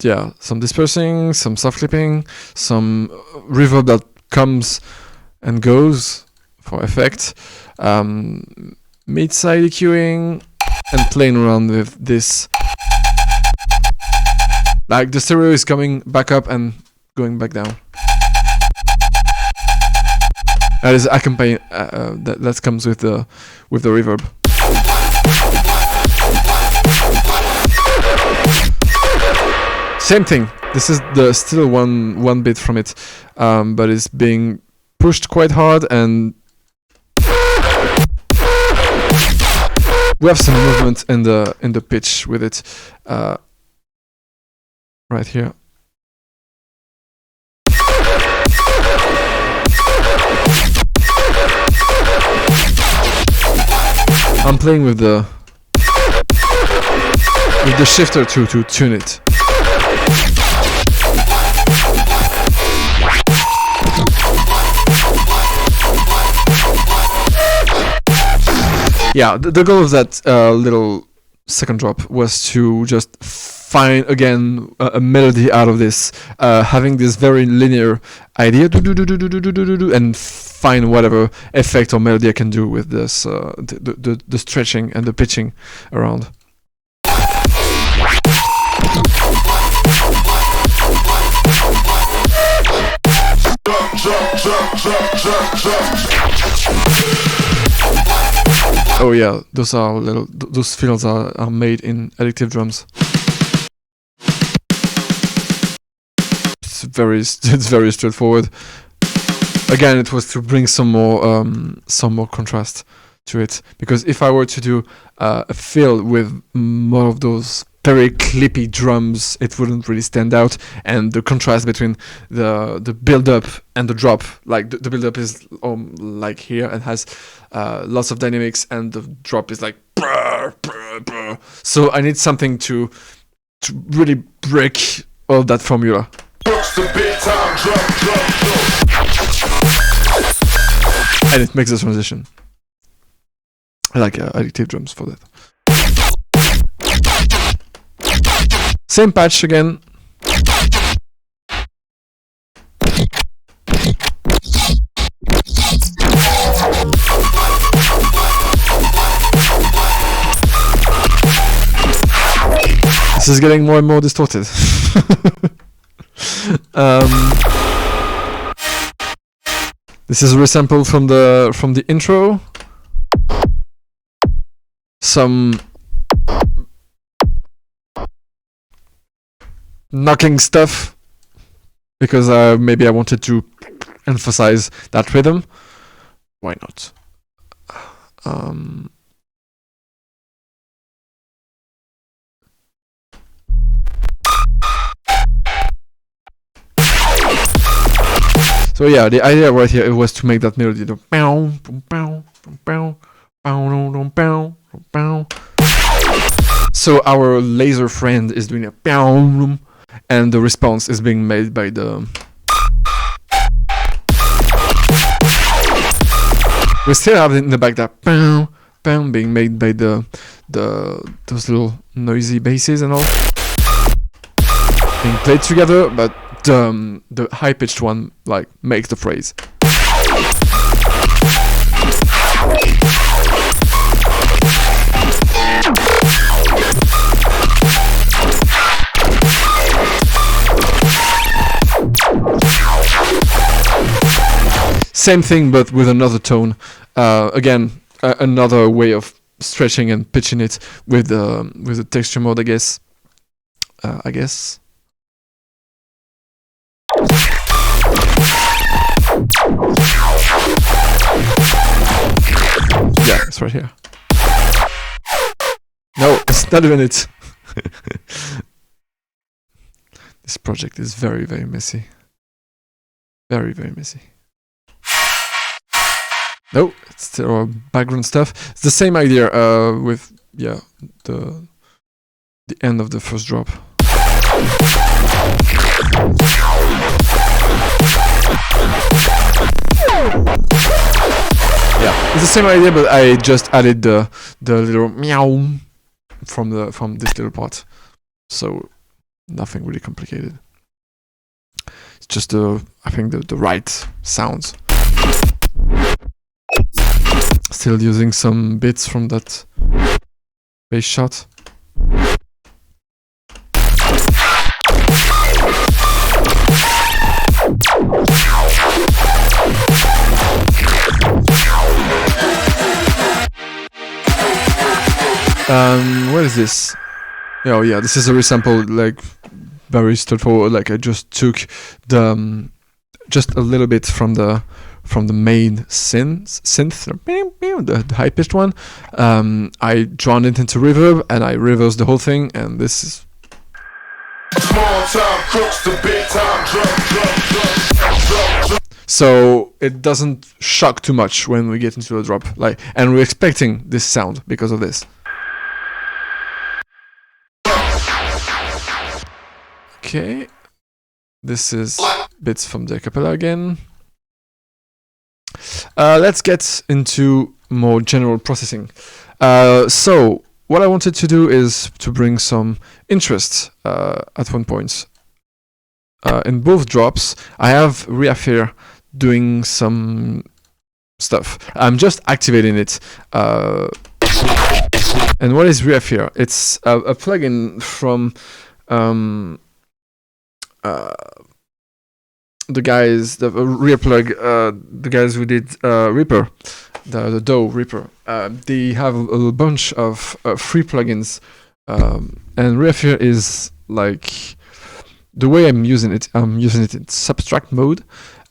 Yeah, some dispersing, some soft clipping, some reverb that comes and goes for effect, mid-side EQing, and playing around with this. Like, the stereo is coming back up and going back down. That is accompanying. That comes with the reverb. Same thing. This is still one bit from it, but it's being pushed quite hard and we have some movement in the pitch with it, right here. I'm playing with the shifter to tune it. Yeah, the goal of that little second drop was to just find again a melody out of this, having this very linear idea, and find whatever effect or melody I can do with this, the stretching and the pitching around. Oh yeah, those fills are made in Addictive Drums. It's very straightforward. Again, it was to bring some more contrast to it, because if I were to do a fill with more of those very clippy drums, it wouldn't really stand out, and the contrast between the build up and the drop, like the build up is like here and has lots of dynamics, and the drop is like brr, brr, brr. So I need something to really break all that formula. And it makes the transition. I like Addictive Drums for that. Same patch again. This is getting more and more distorted. This is a resample from the intro. Some knocking stuff, because maybe I wanted to emphasize that rhythm. Why not? So yeah, the idea right here was to make that melody the pow, pow, pow, pow, pow, pow. So our laser friend is doing a pow, and the response is being made by the. We still have it in the back that pow, pow being made by those little noisy basses and all being played together, but the high pitched one like makes the phrase. Same thing, but with another tone. Again, another way of stretching and pitching it with the texture mode, I guess. Yeah, it's right here. No, it's not even it. This project is very, very messy. Very, very messy. No, it's still background stuff. It's the same idea with the end of the first drop. Yeah, it's the same idea, but I just added the little meow from this little part. So nothing really complicated. It's just I think the right sounds. Still using some bits from that bass shot. What is this? Oh yeah, this is a resample, like very straightforward. Like I just took just a little bit from the from the main synth, the high-pitched one. I drown it into reverb and I reverse the whole thing, and this is so it doesn't shock too much when we get into a drop, like, and we're expecting this sound because of this. Okay, this is bits from the acapella again. Let's get into more general processing. So what I wanted to do is to bring some interest at one point. In both drops, I have Reafir doing some stuff. I'm just activating it. And what is Reafir? It's a plugin from the guys, the rear plug, the guys who did Reaper, the DAW Reaper. They have a bunch of free plugins, and Reafir is like, the way I'm using it in subtract mode,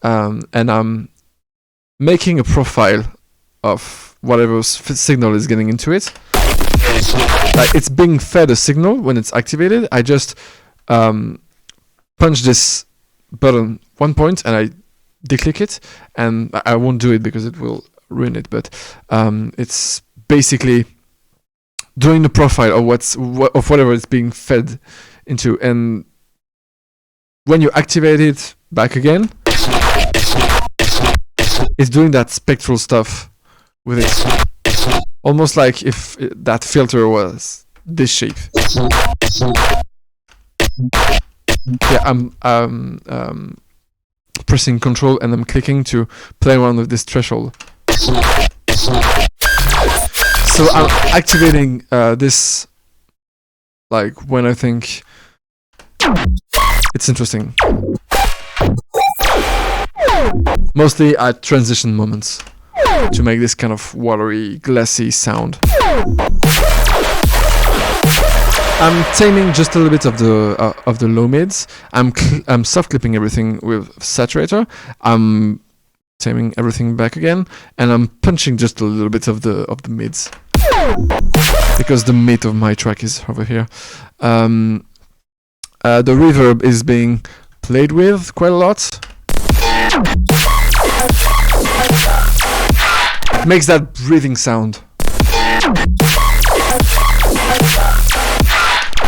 and I'm making a profile of whatever signal is getting into it. Like, it's being fed a signal when it's activated. I just punch this button one point and I declick it, and I won't do it because it will ruin it, but it's basically doing the profile of of whatever it's being fed into, and when you activate it back again, it's doing that spectral stuff with it, almost like if that filter was this shape. Yeah, I'm pressing Control and I'm clicking to play around with this threshold. So I'm activating this, like, when I think it's interesting. Mostly at transition moments, to make this kind of watery, glassy sound. I'm taming just a little bit of the low mids. I'm soft clipping everything with saturator. I'm taming everything back again, and I'm punching just a little bit of the mids, because the meat of my track is over here. The reverb is being played with quite a lot. It makes that breathing sound.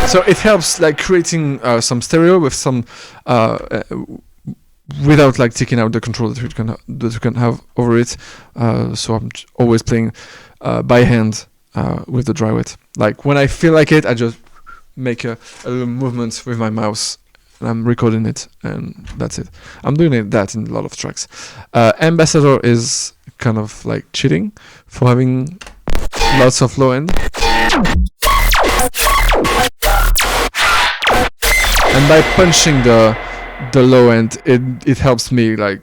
So it helps, like, creating some stereo with some without, like, taking out the control that you can have over it. So I'm always playing by hand with the dry wet. Like, when I feel like it, I just make a little movement with my mouse, and I'm recording it, and that's it. I'm doing that in a lot of tracks. Ambassador is kind of like cheating for having lots of low end. And by punching the low end, it helps me, like,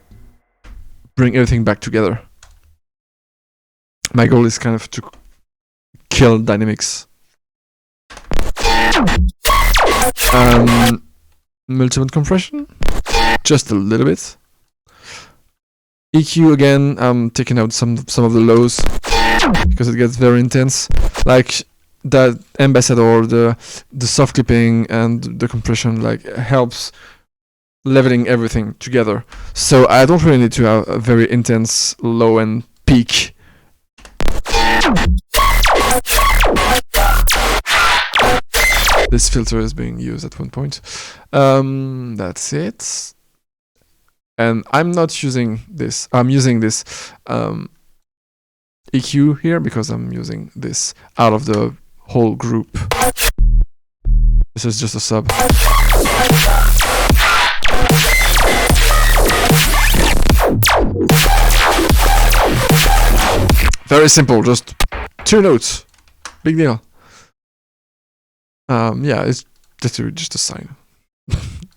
bring everything back together. My goal is kind of to kill dynamics. Multimode compression, just a little bit. EQ again, I'm taking out some of the lows because it gets very intense. Like, that ambassador, the soft clipping and the compression, like, helps leveling everything together. So I don't really need to have a very intense low end peak. This filter is being used at one point. That's it. And I'm not using this. I'm using this EQ here because I'm using this out of the whole group. This is just a sub. Very simple, just 2 notes. Big deal. Yeah, it's just a sign.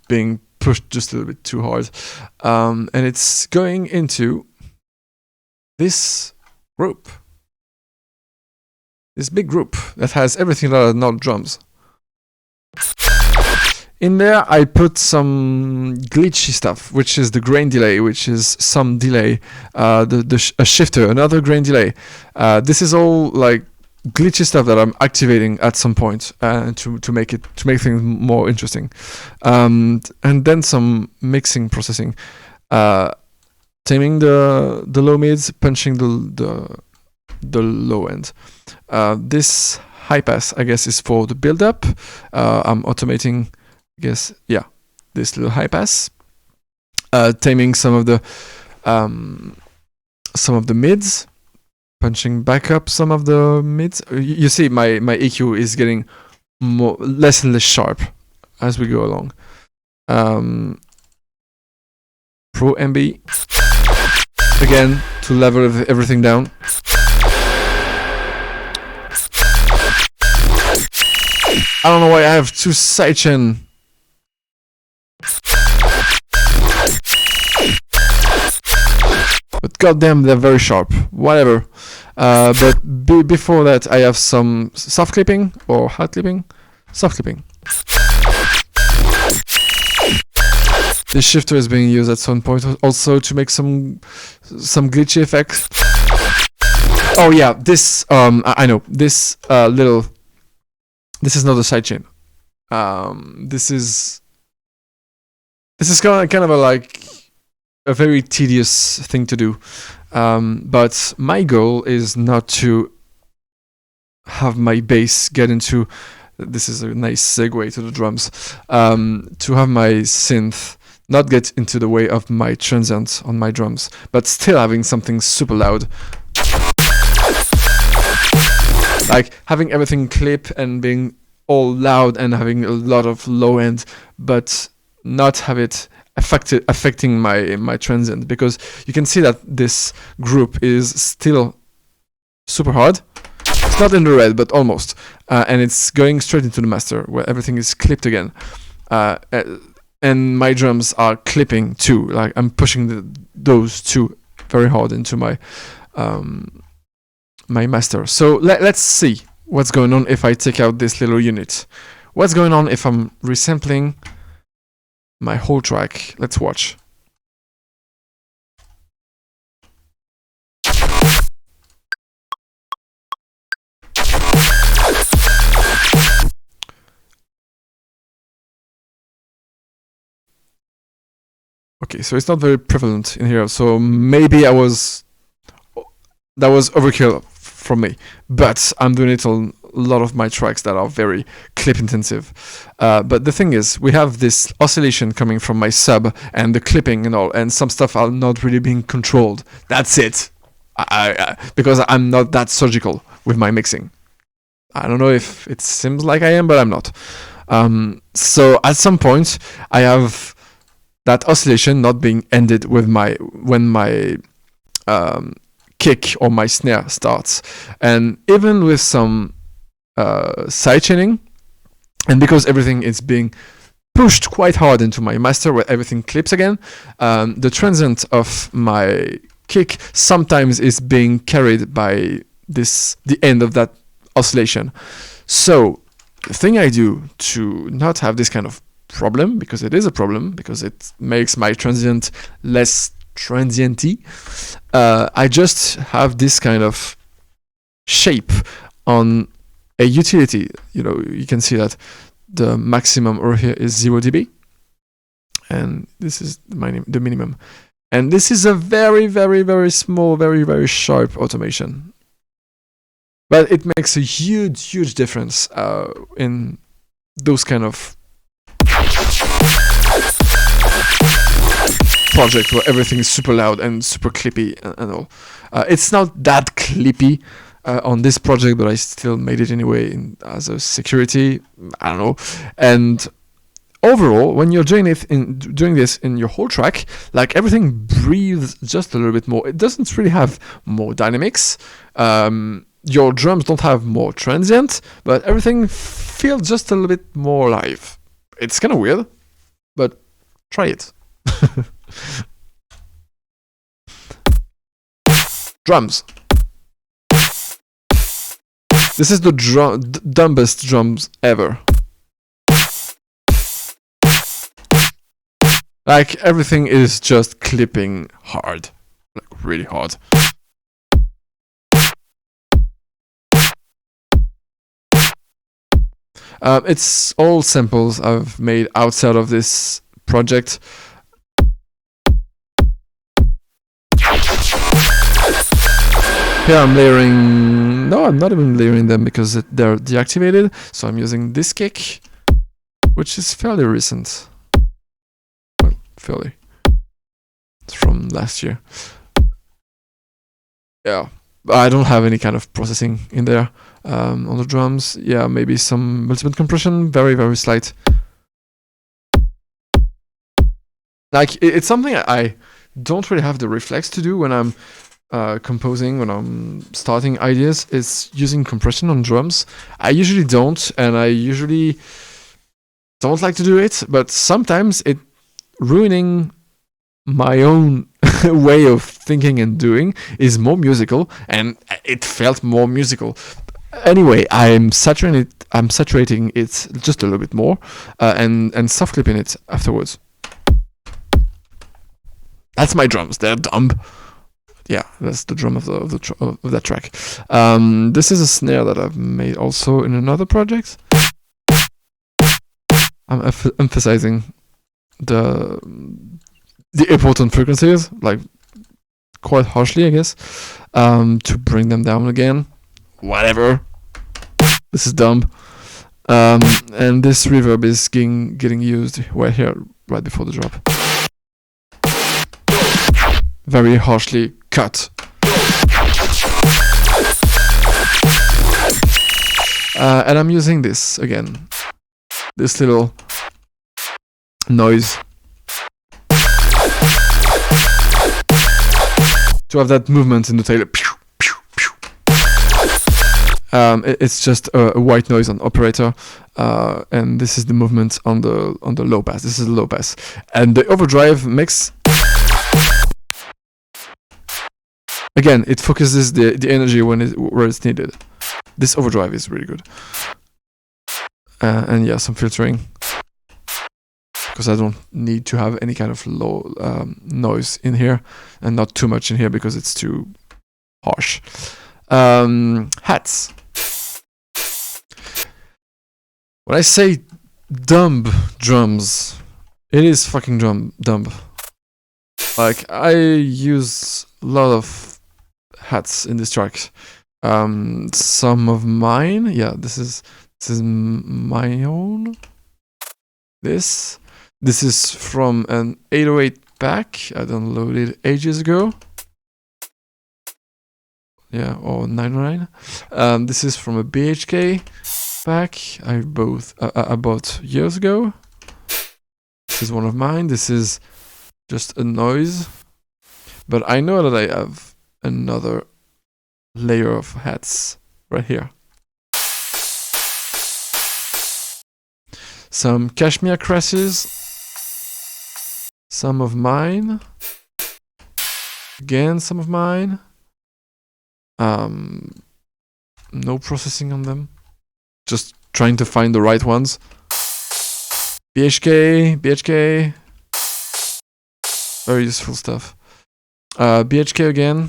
Being pushed just a little bit too hard. And it's going into this group. This big group that has everything that are not drums. In there, I put some glitchy stuff, which is the grain delay, which is some delay, a shifter, another grain delay. This is all like glitchy stuff that I'm activating at some point to make things more interesting. And then some mixing processing, taming the low mids, punching the low end. This high pass, I guess, is for the build up. I'm automating, I guess, yeah, this little high pass, taming some of the mids, punching back up some of the mids. You see, my EQ is getting less and less sharp as we go along. Pro MB again to level everything down. I don't know why I have two sidechain. But goddamn, they're very sharp. Whatever. But before that, I have some soft clipping or hard clipping. Soft clipping. This shifter is being used at some point also to make some glitchy effects. Oh yeah, this I know this little. This is not a sidechain. This is kind of a very tedious thing to do. But my goal is not to have my bass get into. This is a nice segue to the drums. To have my synth not get into the way of my transient on my drums, but still having something super loud. Like having everything clip and being all loud and having a lot of low end, but not have it affecting my transient, because you can see that this group is still super hard. It's not in the red, but almost, and it's going straight into the master where everything is clipped again. And my drums are clipping too. Like I'm pushing those two very hard into my my master. So let's see what's going on if I take out this little unit. What's going on if I'm resampling my whole track? Let's watch. Okay, so it's not very prevalent in here, so maybe that was overkill from me, but I'm doing it on a lot of my tracks that are very clip intensive. But the thing is, we have this oscillation coming from my sub and the clipping and all, and some stuff are not really being controlled. That's it. Because I'm not that surgical with my mixing. I don't know if it seems like I am, but I'm not. So at some point, I have that oscillation not being ended with when my kick or my snare starts, and even with some side chaining, and because everything is being pushed quite hard into my master where everything clips again, the transient of my kick sometimes is being carried by the end of that oscillation. So the thing I do to not have this kind of problem, because it is a problem, because it makes my transient less transienty, I just have this kind of shape on a utility. You know, you can see that the maximum over here is 0 dB, and this is the minimum, and this is a very, very, very small, very, very sharp automation, but it makes a huge, huge difference in those kind of project where everything is super loud and super clippy and all. It's not that clippy on this project, but I still made it anyway as a security. I don't know. And overall, when you're doing this in your whole track, like everything breathes just a little bit more. It doesn't really have more dynamics. Your drums don't have more transient, but everything feels just a little bit more live. It's kind of weird, but try it. Drums. This is the dumbest drums ever. Like everything is just clipping hard, like really hard. It's all samples I've made outside of this project. Here I'm layering. No, I'm not even layering them because they're deactivated. So I'm using this kick, which is fairly recent. Well, fairly. It's from last year. Yeah, I don't have any kind of processing in there. On the drums, yeah, maybe some multiband compression, very, very slight. Like, it's something I don't really have the reflex to do when I'm composing, when I'm starting ideas, is using compression on drums. I usually don't, and I usually don't like to do it, but sometimes it ruining my own way of thinking and doing is more musical, and it felt more musical. Anyway, I'm saturating it just a little bit more, and soft clipping it afterwards. That's my drums. They're dumb. Yeah, that's the drum of that track. This is a snare that I've made also in another project. I'm emphasizing the important frequencies, like quite harshly, I guess, to bring them down again. Whatever. This is dumb. And this reverb is getting used right here, right before the drop. Very harshly cut. And I'm using this again. This little noise. To have that movement in the tail. It's just a white noise on operator, and this is the movement on the low pass. This is the low pass, and the overdrive makes. Again, it focuses the energy where it's needed. This overdrive is really good, and yeah, some filtering because I don't need to have any kind of low noise in here, and not too much in here because it's too harsh. Hats. When I say dumb drums, it is fucking dumb. Like, I use a lot of hats in this track. Some of mine, yeah, this is my own. This is from an 808 pack I downloaded ages ago. Yeah, or 909. This is from a BHK pack I bought years ago. This is one of mine. This is just a noise, but I know that I have another layer of hats right here. Some cashmere crashes. Some of mine. Again, some of mine. No processing on them. Just trying to find the right ones. BHK. Very useful stuff. BHK again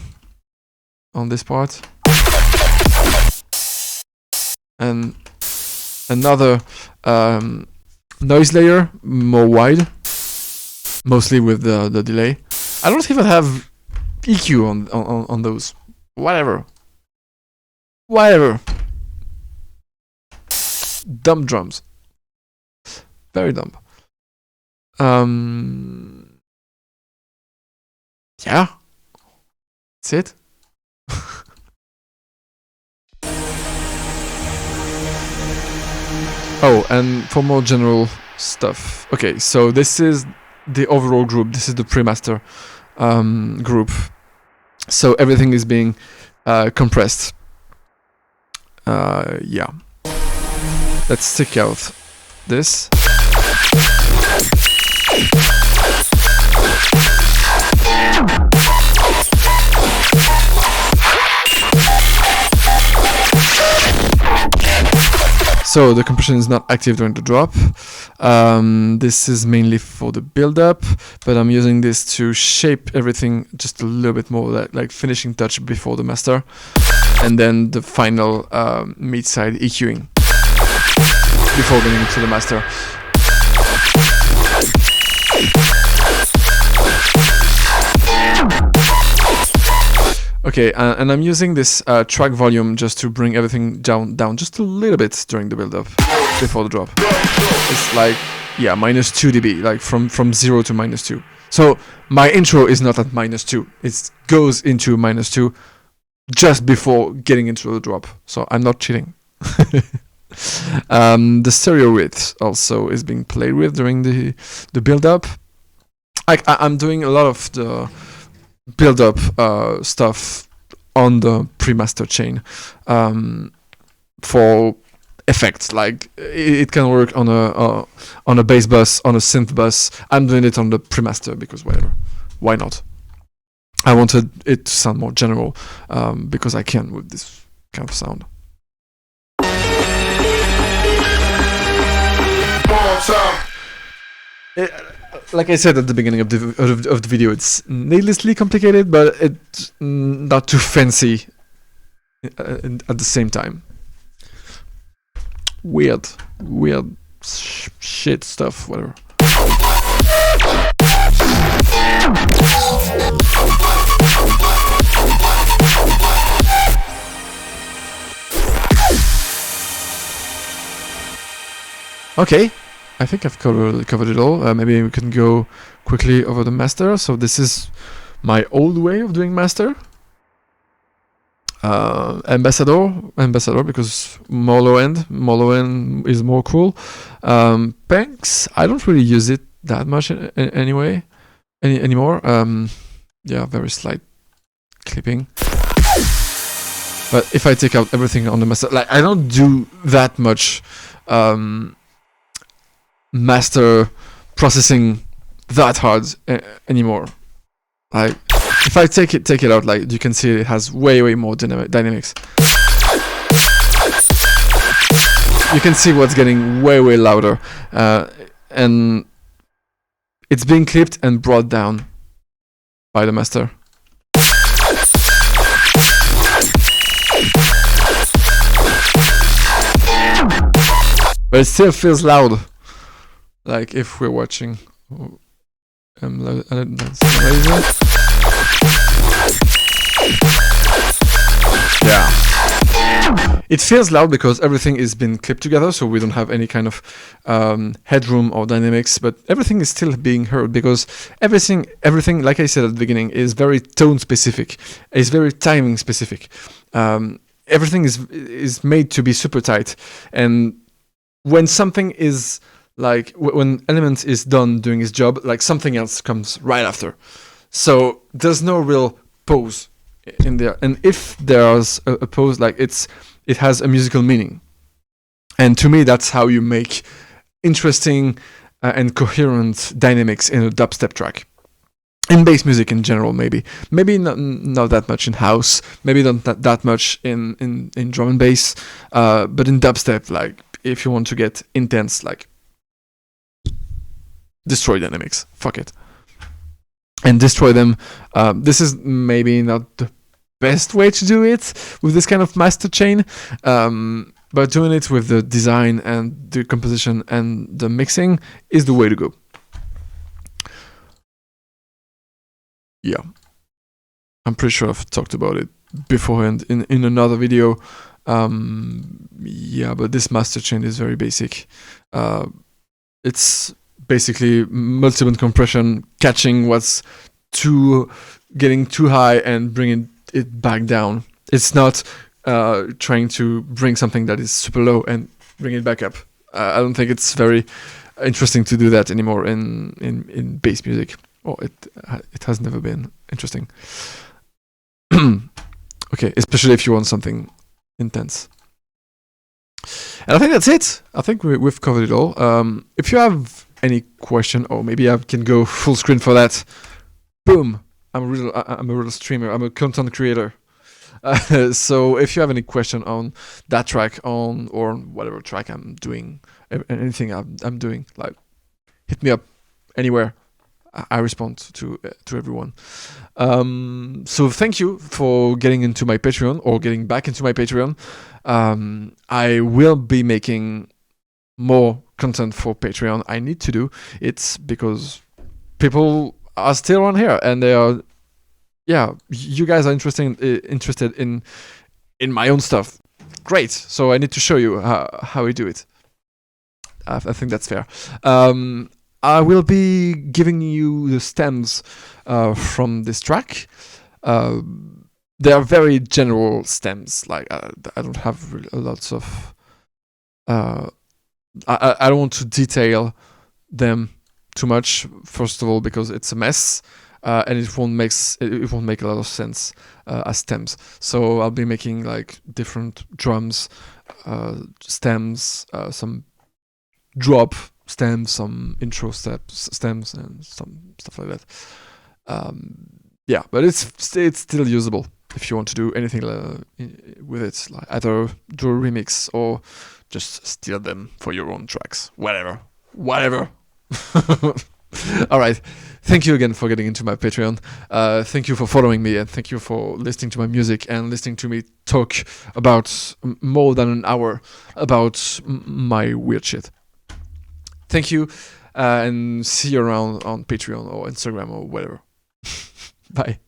on this part. And another noise layer, more wide. Mostly with the delay. I don't even have EQ on those. Whatever. Dumb drums. Very dumb. Yeah. That's it. Oh, and for more general stuff. Okay, so this is the overall group. This is the pre-master group. So everything is being compressed. Yeah. Let's take out this. So So the compression is not active during the drop. This is mainly for the build-up, but I'm using this to shape everything just a little bit more, like finishing touch before the master, and then the final mid-side EQing before going into the master. Okay, and I'm using this track volume just to bring everything down just a little bit during the build-up before the drop. It's like, yeah, -2 dB, like from 0 to -2. So my intro is not at -2. It goes into -2 just before getting into the drop. So I'm not cheating. The stereo width also is being played with during the build-up. I'm doing a lot of the build-up stuff on the pre-master chain for effects. Like it can work on a bass bus, on a synth bus. I'm doing it on the pre-master because whatever, why not? I wanted it to sound more general because I can with this kind of sound. Like I said at the beginning of the video, it's needlessly complicated, but it's not too fancy at the same time. Weird shit stuff, whatever. Okay. I think I've covered it all. Maybe we can go quickly over the master. So this is my old way of doing master. Ambassador, because more low end is more cool. Panks, I don't really use it that much anymore. Yeah, very slight clipping. But if I take out everything on the master, like I don't do that much master processing that hard anymore. Like if I take it out, like you can see it has way more dynamics. You can see what's getting way louder, and it's being clipped and brought down by the master. But it still feels loud. Like if we're watching, yeah, it feels loud because everything is been clipped together, so we don't have any kind of headroom or dynamics. But everything is still being heard because everything, like I said at the beginning, is very tone specific. It's very timing specific. Everything is made to be super tight, and when something is like when element is done doing his job, like something else comes right after. So there's no real pause in there. And if there's a pause, like it has a musical meaning. And to me, that's how you make interesting and coherent dynamics in a dubstep track. In bass music in general, maybe not that much in house, maybe not that much in drum and bass, but in dubstep, like if you want to get intense, like destroy dynamics, fuck it, and destroy them. This is maybe not the best way to do it with this kind of master chain, but doing it with the design and the composition and the mixing is the way to go. Yeah, I'm pretty sure I've talked about it beforehand in another video. Yeah, but this master chain is very basic. It's basically multi-band compression, catching what's getting too high and bringing it back down. It's not trying to bring something that is super low and bring it back up. I don't think it's very interesting to do that anymore in bass music. Or it has never been interesting. Okay, especially if you want something intense. And I think that's it. I think we've covered it all. If you have any question, or maybe I can go full screen for that. Boom! I'm a real streamer. I'm a content creator. So if you have any question on that track, or whatever track I'm doing, anything I'm doing, like, hit me up anywhere. I respond to everyone. So thank you for getting into my Patreon, or getting back into my Patreon. I will be making more content for Patreon. I need to do it because people are still on here, and they are, yeah, you guys are interested in my own stuff. Great. So I need to show you how we do it. I think that's fair. I will be giving you the stems from this track. They are very general stems. Like, I don't have really lots of. I don't want to detail them too much. First of all, because it's a mess, and it won't make a lot of sense as stems. So I'll be making like different drums, stems, some drop stems, some intro stems, and some stuff like that. Yeah, but it's still usable if you want to do anything with it, like either do a remix or just steal them for your own tracks. Whatever. All right. Thank you again for getting into my Patreon. Thank you for following me, and thank you for listening to my music and listening to me talk about more than an hour about my weird shit. Thank you, and see you around on Patreon or Instagram or whatever. Bye.